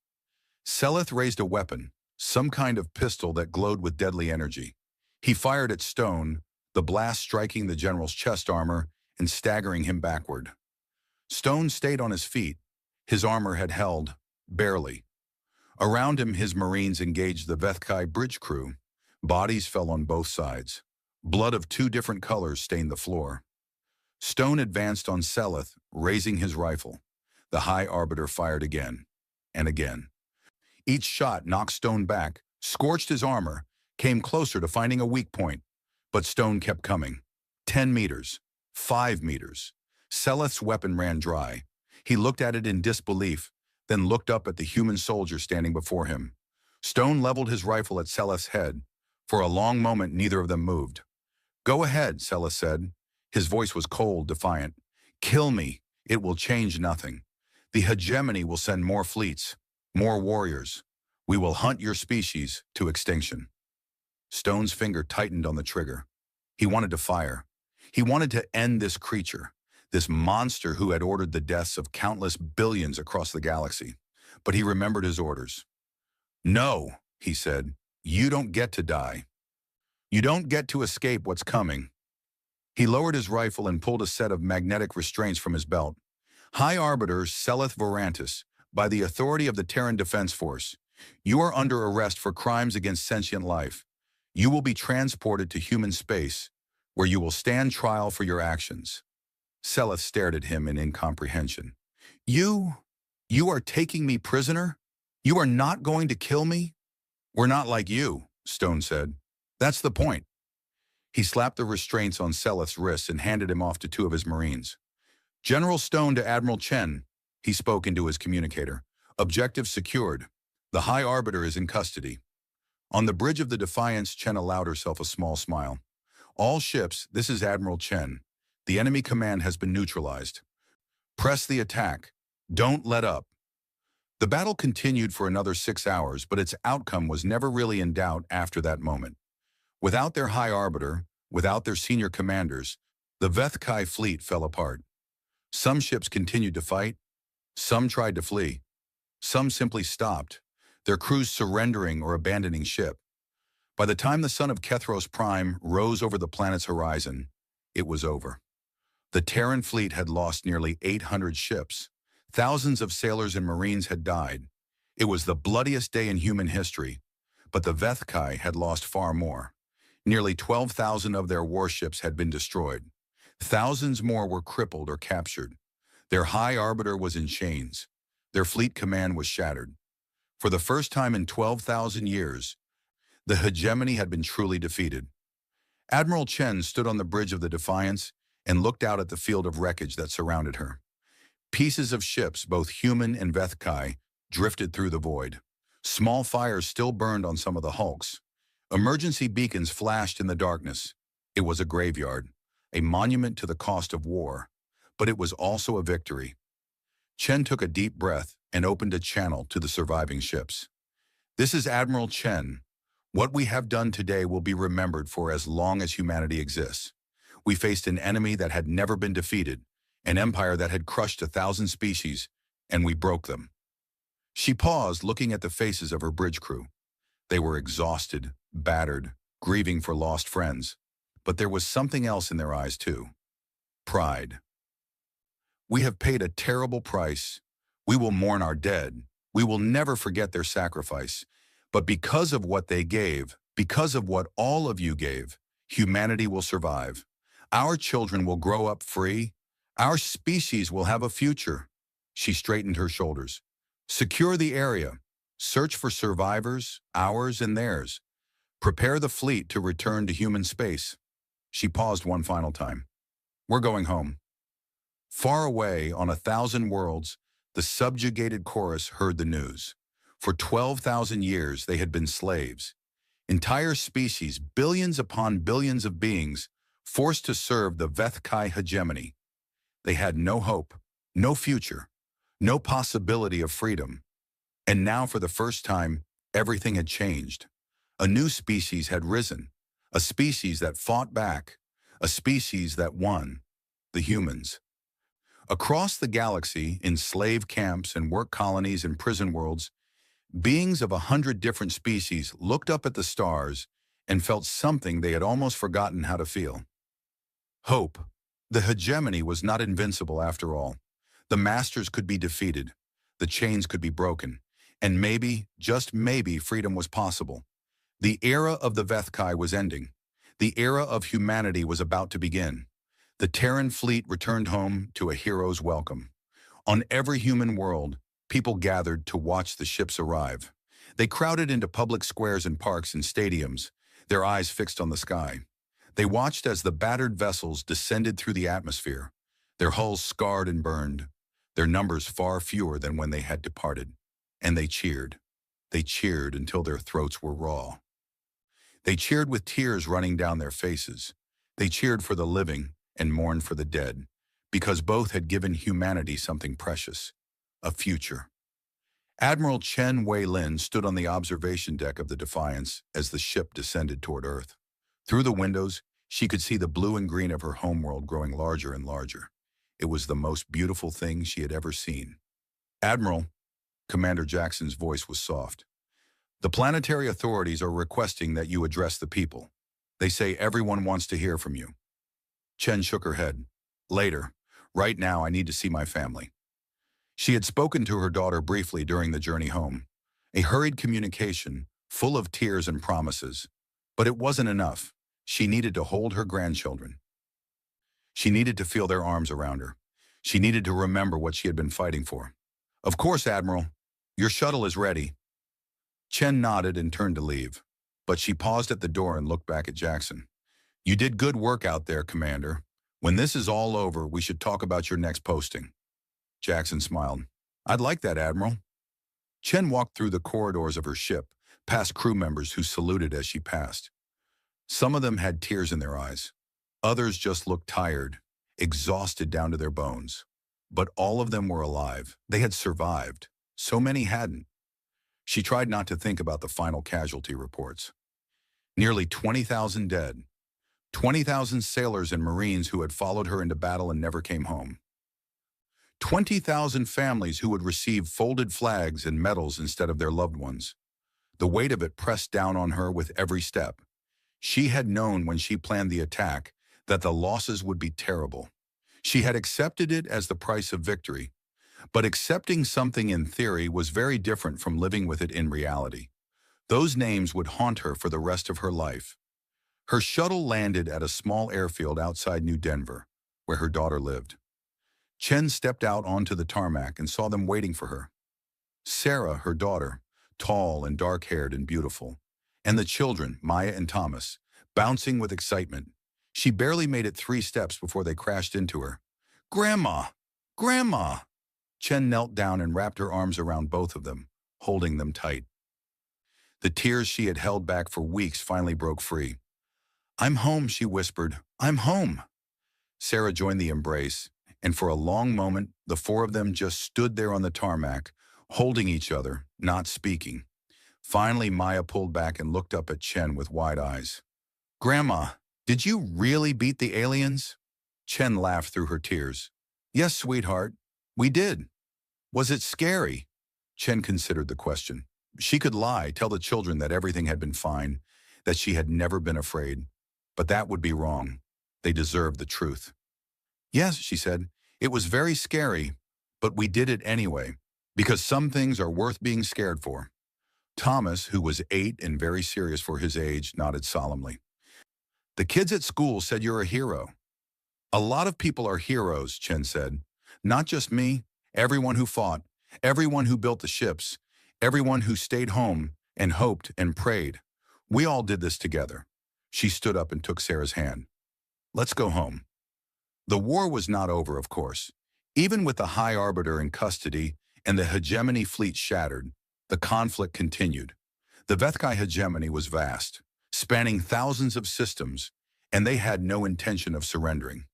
Seleth raised a weapon, some kind of pistol that glowed with deadly energy. He fired at Stone, the blast striking the general's chest armor and staggering him backward. Stone stayed on his feet. His armor had held, barely. Around him, his Marines engaged the Vethkai bridge crew. Bodies fell on both sides. Blood of two different colors stained the floor. Stone advanced on Seleth, raising his rifle. The High Arbiter fired again and again. Each shot knocked Stone back, scorched his armor, came closer to finding a weak point. But Stone kept coming. 10 meters. 5 meters. Seleth's weapon ran dry. He looked at it in disbelief, then looked up at the human soldier standing before him. Stone leveled his rifle at Seleth's head. For a long moment, neither of them moved. "Go ahead," Seleth said. His voice was cold, defiant. "Kill me. It will change nothing. The hegemony will send more fleets, more warriors. We will hunt your species to extinction." Stone's finger tightened on the trigger. He wanted to fire. He wanted to end this creature, this monster who had ordered the deaths of countless billions across the galaxy. But he remembered his orders. "No," he said, "you don't get to die. You don't get to escape what's coming." He lowered his rifle and pulled a set of magnetic restraints from his belt. "High Arbiter Seleth Vorantis, by the authority of the Terran Defense Force, you are under arrest for crimes against sentient life. You will be transported to human space, where you will stand trial for your actions." Seleth stared at him in incomprehension. You are taking me prisoner? You are not going to kill me?" "We're not like you," Stone said. "That's the point." He slapped the restraints on Seleth's wrists and handed him off to two of his Marines. "General Stone to Admiral Chen," he spoke into his communicator. "Objective secured. The High Arbiter is in custody." On the bridge of the Defiance, Chen allowed herself a small smile. "All ships, this is Admiral Chen. The enemy command has been neutralized. Press the attack. Don't let up." The battle continued for another 6 hours, but its outcome was never really in doubt after that moment. Without their High Arbiter, without their senior commanders, the Vethkai fleet fell apart. Some ships continued to fight. Some tried to flee. Some simply stopped, their crews surrendering or abandoning ship. By the time the sun of Kethros Prime rose over the planet's horizon, it was over. The Terran fleet had lost nearly 800 ships. Thousands of sailors and Marines had died. It was the bloodiest day in human history, but the Vethkai had lost far more. Nearly 12,000 of their warships had been destroyed. Thousands more were crippled or captured. Their High Arbiter was in chains. Their fleet command was shattered. For the first time in 12,000 years, the hegemony had been truly defeated. Admiral Chen stood on the bridge of the Defiance and looked out at the field of wreckage that surrounded her. Pieces of ships, both human and Vethkai, drifted through the void. Small fires still burned on some of the hulks. Emergency beacons flashed in the darkness. It was a graveyard, a monument to the cost of war, but it was also a victory. Chen took a deep breath and opened a channel to the surviving ships. "This is Admiral Chen. What we have done today will be remembered for as long as humanity exists. We faced an enemy that had never been defeated, an empire that had crushed 1,000 species, and we broke them." She paused, looking at the faces of her bridge crew. They were exhausted, battered, grieving for lost friends. But there was something else in their eyes too. Pride. "We have paid a terrible price. We will mourn our dead. We will never forget their sacrifice. But because of what they gave, because of what all of you gave, humanity will survive. Our children will grow up free. Our species will have a future." She straightened her shoulders. "Secure the area. Search for survivors, ours and theirs. Prepare the fleet to return to human space." She paused one final time. "We're going home." Far away on 1,000 worlds, the subjugated chorus heard the news. For 12,000 years, they had been slaves. Entire species, billions upon billions of beings, forced to serve the Vethkai hegemony. They had no hope, no future, no possibility of freedom. And now, for the first time, everything had changed. A new species had risen, a species that fought back, a species that won, the humans. Across the galaxy, in slave camps and work colonies and prison worlds, beings of 100 different species looked up at the stars and felt something they had almost forgotten how to feel. Hope. The hegemony was not invincible after all. The masters could be defeated, the chains could be broken, and maybe, just maybe, freedom was possible. The era of the Vethkai was ending. The era of humanity was about to begin. The Terran fleet returned home to a hero's welcome. On every human world, people gathered to watch the ships arrive. They crowded into public squares and parks and stadiums, their eyes fixed on the sky. They watched as the battered vessels descended through the atmosphere, their hulls scarred and burned, their numbers far fewer than when they had departed. And they cheered. They cheered until their throats were raw. They cheered with tears running down their faces. They cheered for the living and mourned for the dead, because both had given humanity something precious, a future. Admiral Chen Wei-lin stood on the observation deck of the Defiance as the ship descended toward Earth. Through the windows, she could see the blue and green of her homeworld growing larger and larger. It was the most beautiful thing she had ever seen. "Admiral," Commander Jackson's voice was soft, "the planetary authorities are requesting that you address the people. They say everyone wants to hear from you." Chen shook her head. "Later. Right now, I need to see my family." She had spoken to her daughter briefly during the journey home, a hurried communication, full of tears and promises. But it wasn't enough. She needed to hold her grandchildren. She needed to feel their arms around her. She needed to remember what she had been fighting for. "Of course, Admiral. Your shuttle is ready." Chen nodded and turned to leave, but she paused at the door and looked back at Jackson. "You did good work out there, Commander. When this is all over, we should talk about your next posting." Jackson smiled. "I'd like that, Admiral." Chen walked through the corridors of her ship, past crew members who saluted as she passed. Some of them had tears in their eyes. Others just looked tired, exhausted down to their bones. But all of them were alive. They had survived. So many hadn't. She tried not to think about the final casualty reports. Nearly 20,000 dead. 20,000 sailors and Marines who had followed her into battle and never came home. 20,000 families who would receive folded flags and medals instead of their loved ones. The weight of it pressed down on her with every step. She had known when she planned the attack that the losses would be terrible. She had accepted it as the price of victory. But accepting something in theory was very different from living with it in reality. Those names would haunt her for the rest of her life. Her shuttle landed at a small airfield outside New Denver, where her daughter lived. Chen stepped out onto the tarmac and saw them waiting for her. Sarah, her daughter, tall and dark-haired and beautiful, and the children, Maya and Thomas, bouncing with excitement. She barely made it 3 steps before they crashed into her. "Grandma! Grandma!" Chen knelt down and wrapped her arms around both of them, holding them tight. The tears she had held back for weeks finally broke free. "I'm home," she whispered. "I'm home." Sarah joined the embrace, and for a long moment, the 4 of them just stood there on the tarmac, holding each other, not speaking. Finally, Maya pulled back and looked up at Chen with wide eyes. "Grandma, did you really beat the aliens?" Chen laughed through her tears. "Yes, sweetheart, we did." "Was it scary?" Chen considered the question. She could lie, tell the children that everything had been fine, that she had never been afraid. But that would be wrong. They deserved the truth. "Yes," she said, "it was very scary, but we did it anyway, because some things are worth being scared for." Thomas, who was 8 and very serious for his age, nodded solemnly. "The kids at school said you're a hero." "A lot of people are heroes," Chen said. "Not just me, everyone who fought, everyone who built the ships, everyone who stayed home and hoped and prayed. We all did this together." She stood up and took Sarah's hand. "Let's go home." The war was not over, of course. Even with the High Arbiter in custody and the hegemony fleet shattered, the conflict continued. The Vethkai hegemony was vast, spanning thousands of systems, and they had no intention of surrendering.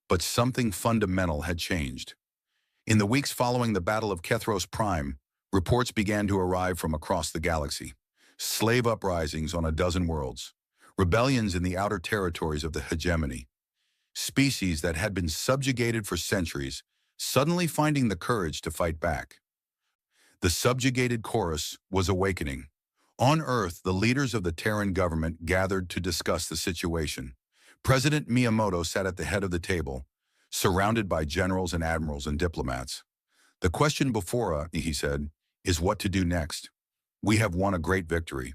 But something fundamental had changed. In the weeks following the Battle of Kethros Prime, reports began to arrive from across the galaxy. Slave uprisings on a dozen worlds, rebellions in the outer territories of the hegemony, species that had been subjugated for centuries, suddenly finding the courage to fight back. The subjugated chorus was awakening. On Earth, the leaders of the Terran government gathered to discuss the situation. President Miyamoto sat at the head of the table, surrounded by generals and admirals and diplomats. "The question before us," he said, "is what to do next. We have won a great victory,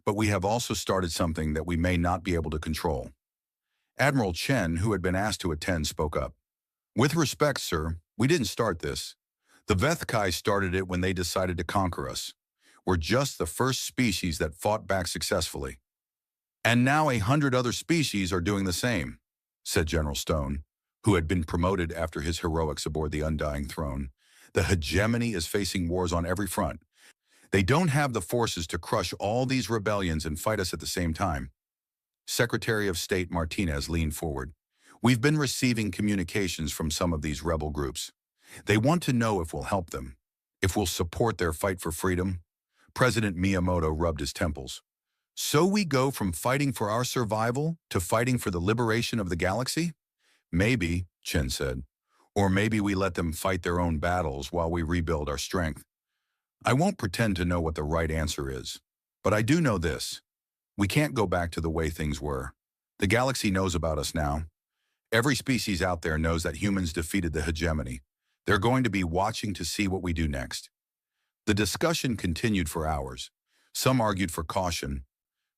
but we have also started something that we may not be able to control. Admiral Chen, who had been asked to attend, spoke up. With respect, sir, we didn't start this. The Vethkai started it when they decided to conquer us. We're just the first species that fought back successfully. And now 100 other species are doing the same, said General Stone, who had been promoted after his heroics aboard the Undying Throne. The hegemony is facing wars on every front. They don't have the forces to crush all these rebellions and fight us at the same time. Secretary of State Martinez leaned forward. We've been receiving communications from some of these rebel groups. They want to know if we'll help them, if we'll support their fight for freedom. President Miyamoto rubbed his temples. So we go from fighting for our survival to fighting for the liberation of the galaxy? Maybe, Chen said. Or maybe we let them fight their own battles while we rebuild our strength. I won't pretend to know what the right answer is, but I do know this. We can't go back to the way things were. The galaxy knows about us now. Every species out there knows that humans defeated the hegemony. They're going to be watching to see what we do next. The discussion continued for hours. Some argued for caution,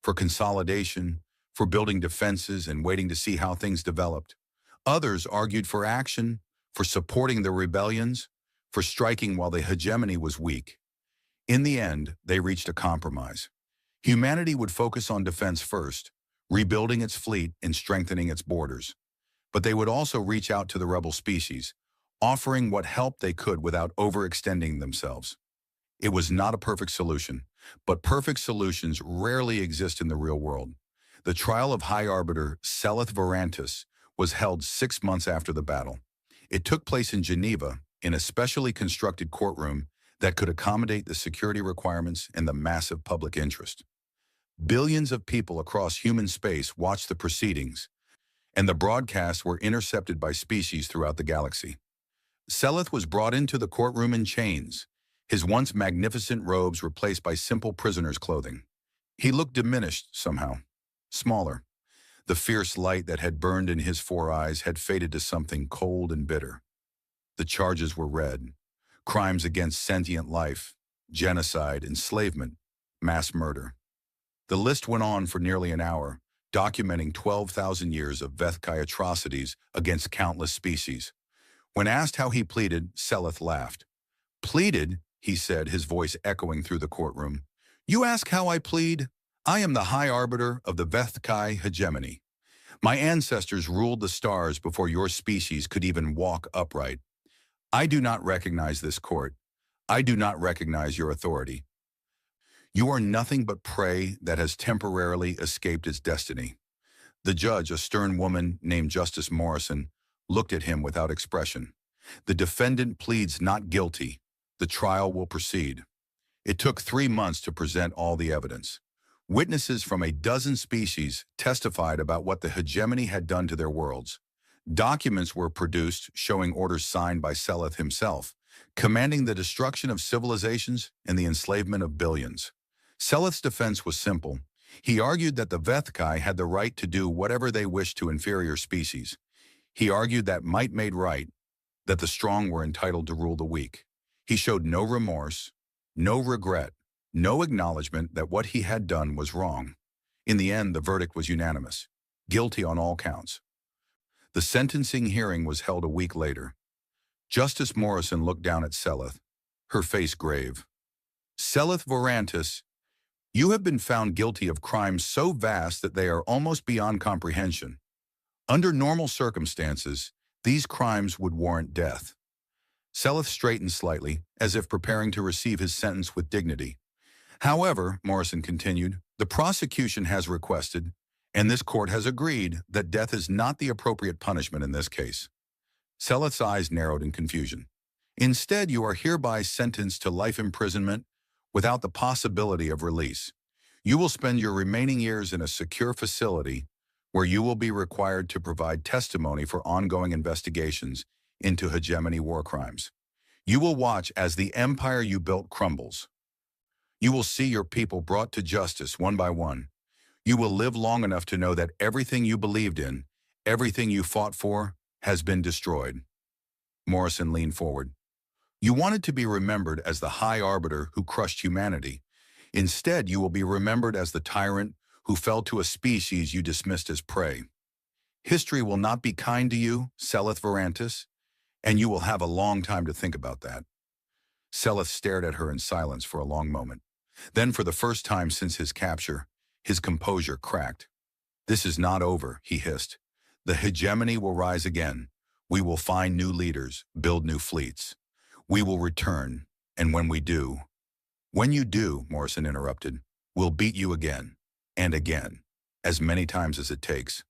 for consolidation, for building defenses and waiting to see how things developed. Others argued for action, for supporting the rebellions, for striking while the hegemony was weak. In the end, they reached a compromise. Humanity would focus on defense first, rebuilding its fleet and strengthening its borders. But they would also reach out to the rebel species, offering what help they could without overextending themselves. It was not a perfect solution, but perfect solutions rarely exist in the real world. The trial of High Arbiter Seleth Vorantis was held 6 months after the battle. It took place in Geneva, in a specially constructed courtroom that could accommodate the security requirements and the massive public interest. Billions of people across human space watched the proceedings, and the broadcasts were intercepted by species throughout the galaxy. Seleth was brought into the courtroom in chains, his once magnificent robes replaced by simple prisoner's clothing. He looked diminished somehow, smaller. The fierce light that had burned in his 4 eyes had faded to something cold and bitter. The charges were read: crimes against sentient life, genocide, enslavement, mass murder. The list went on for nearly an hour, documenting 12,000 years of Vethkai atrocities against countless species. When asked how he pleaded, Seleth laughed. Pleaded, he said, his voice echoing through the courtroom. You ask how I plead? I am the High Arbiter of the Vethkai hegemony. My ancestors ruled the stars before your species could even walk upright. I do not recognize this court. I do not recognize your authority. You are nothing but prey that has temporarily escaped its destiny. The judge, a stern woman named Justice Morrison, looked at him without expression. The defendant pleads not guilty. The trial will proceed. It took 3 months to present all the evidence. Witnesses from a dozen species testified about what the hegemony had done to their worlds. Documents were produced showing orders signed by Seleth himself, commanding the destruction of civilizations and the enslavement of billions. Seleth's defense was simple. He argued that the Vethkai had the right to do whatever they wished to inferior species. He argued that might made right, that the strong were entitled to rule the weak. He showed no remorse, no regret, no acknowledgement that what he had done was wrong. In the end, the verdict was unanimous, guilty on all counts. The sentencing hearing was held a week later. Justice Morrison looked down at Seleth, her face grave. Seleth Vorantis, you have been found guilty of crimes so vast that they are almost beyond comprehension. Under normal circumstances, these crimes would warrant death. Seleth straightened slightly, as if preparing to receive his sentence with dignity. However, Morrison continued, the prosecution has requested, and this court has agreed, that death is not the appropriate punishment in this case. Seleth's eyes narrowed in confusion. Instead, you are hereby sentenced to life imprisonment without the possibility of release. You will spend your remaining years in a secure facility where you will be required to provide testimony for ongoing investigations into hegemony war crimes. You will watch as the empire you built crumbles. You will see your people brought to justice one by one. You will live long enough to know that everything you believed in, everything you fought for, has been destroyed. Morrison leaned forward. You wanted to be remembered as the High Arbiter who crushed humanity. Instead, you will be remembered as the tyrant who fell to a species you dismissed as prey. History will not be kind to you, Seleth Varantis, and you will have a long time to think about that. Seleth stared at her in silence for a long moment. Then, for the first time since his capture, his composure cracked. "This is not over," he hissed. "The hegemony will rise again. We will find new leaders, build new fleets. We will return, and when we do—" "When you do," Morrison interrupted, "we'll beat you again, and again, as many times as it takes.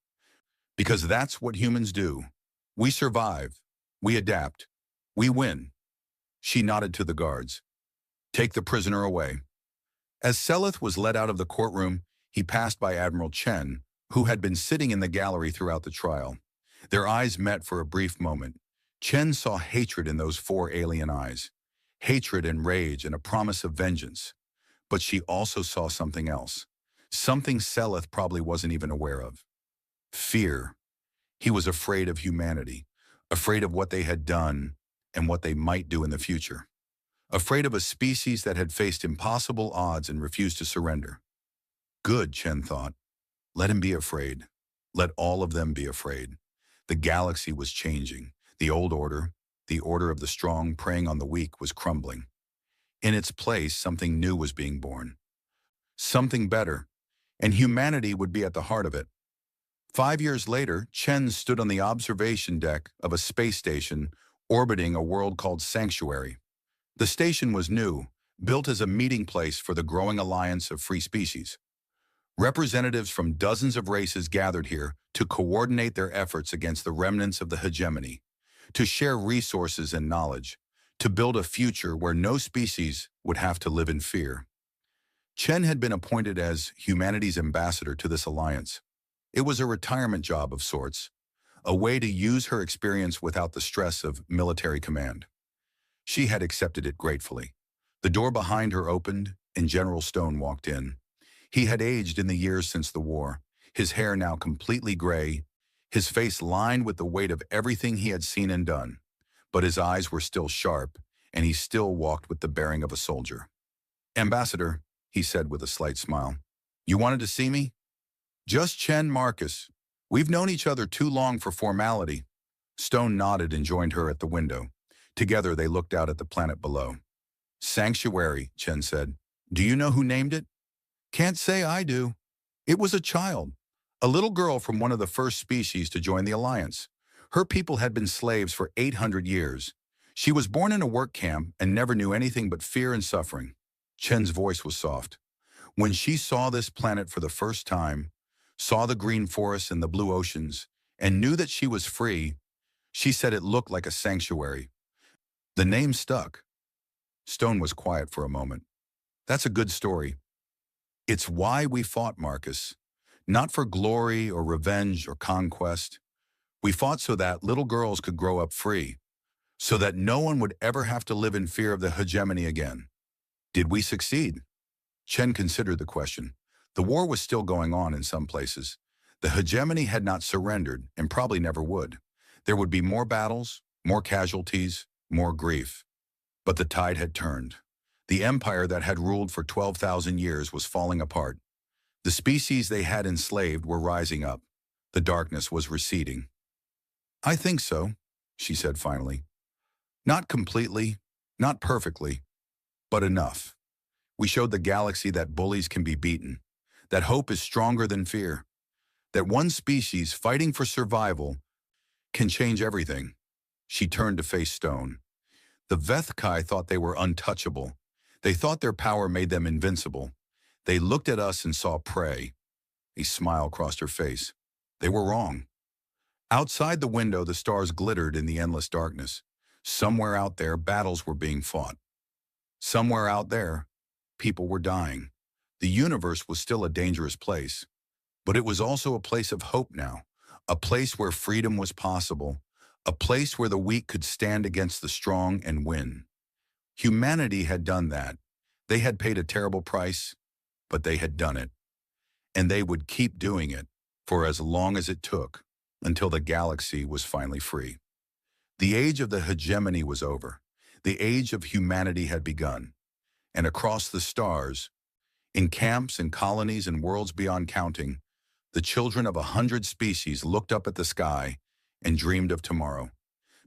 Because that's what humans do. We survive, we adapt, we win." She nodded to the guards. "Take the prisoner away." As Seleth was led out of the courtroom, he passed by Admiral Chen, who had been sitting in the gallery throughout the trial. Their eyes met for a brief moment. Chen saw hatred in those four alien eyes. Hatred and rage and a promise of vengeance. But she also saw something else. Something Seleth probably wasn't even aware of. Fear. He was afraid of humanity. Afraid of what they had done and what they might do in the future. Afraid of a species that had faced impossible odds and refused to surrender. Good, Chen thought. Let him be afraid. Let all of them be afraid. The galaxy was changing. The old order, the order of the strong preying on the weak, was crumbling. In its place, something new was being born. Something better, and humanity would be at the heart of it. 5 years later, Chen stood on the observation deck of a space station orbiting a world called Sanctuary. The station was new, built as a meeting place for the growing alliance of free species. Representatives from dozens of races gathered here to coordinate their efforts against the remnants of the hegemony, to share resources and knowledge, to build a future where no species would have to live in fear. Chen had been appointed as humanity's ambassador to this alliance. It was a retirement job of sorts, a way to use her experience without the stress of military command. She had accepted it gratefully. The door behind her opened, and General Stone walked in. He had aged in the years since the war, his hair now completely gray, his face lined with the weight of everything he had seen and done. But his eyes were still sharp, and he still walked with the bearing of a soldier. "Ambassador," he said with a slight smile, "you wanted to see me?" "Just Chen Marcus. We've known each other too long for formality." Stone nodded and joined her at the window. Together they looked out at the planet below. "Sanctuary," Chen said. "Do you know who named it?" "Can't say I do. It was a child. A little girl from one of the first species to join the Alliance. Her people had been slaves for 800 years. She was born in a work camp and never knew anything but fear and suffering." Chen's voice was soft. "When she saw this planet for the first time, saw the green forests and the blue oceans, and knew that she was free, she said it looked like a sanctuary. The name stuck." Stone was quiet for a moment. "That's a good story. It's why we fought, Marcus. Not for glory or revenge or conquest. We fought so that little girls could grow up free, so that no one would ever have to live in fear of the hegemony again. Did we succeed?" Chen considered the question. The war was still going on in some places. The hegemony had not surrendered and probably never would. There would be more battles, more casualties, more grief. But the tide had turned. The empire that had ruled for 12,000 years was falling apart. The species they had enslaved were rising up. The darkness was receding. "I think so," she said finally. "Not completely, not perfectly, but enough. We showed the galaxy that bullies can be beaten, that hope is stronger than fear, that one species fighting for survival can change everything." She turned to face Stone. "The Vethkai thought they were untouchable. They thought their power made them invincible. They looked at us and saw prey." A smile crossed her face. "They were wrong." Outside the window, the stars glittered in the endless darkness. Somewhere out there, battles were being fought. Somewhere out there, people were dying. The universe was still a dangerous place, but it was also a place of hope now, a place where freedom was possible, a place where the weak could stand against the strong and win. Humanity had done that. They had paid a terrible price, but they had done it. And they would keep doing it for as long as it took, until the galaxy was finally free. The age of the hegemony was over. The age of humanity had begun. And across the stars, In camps and colonies and worlds beyond counting, the children of 100 species looked up at the sky and dreamed of tomorrow.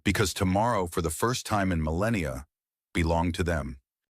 Because tomorrow, for the first time in millennia, belonged to them.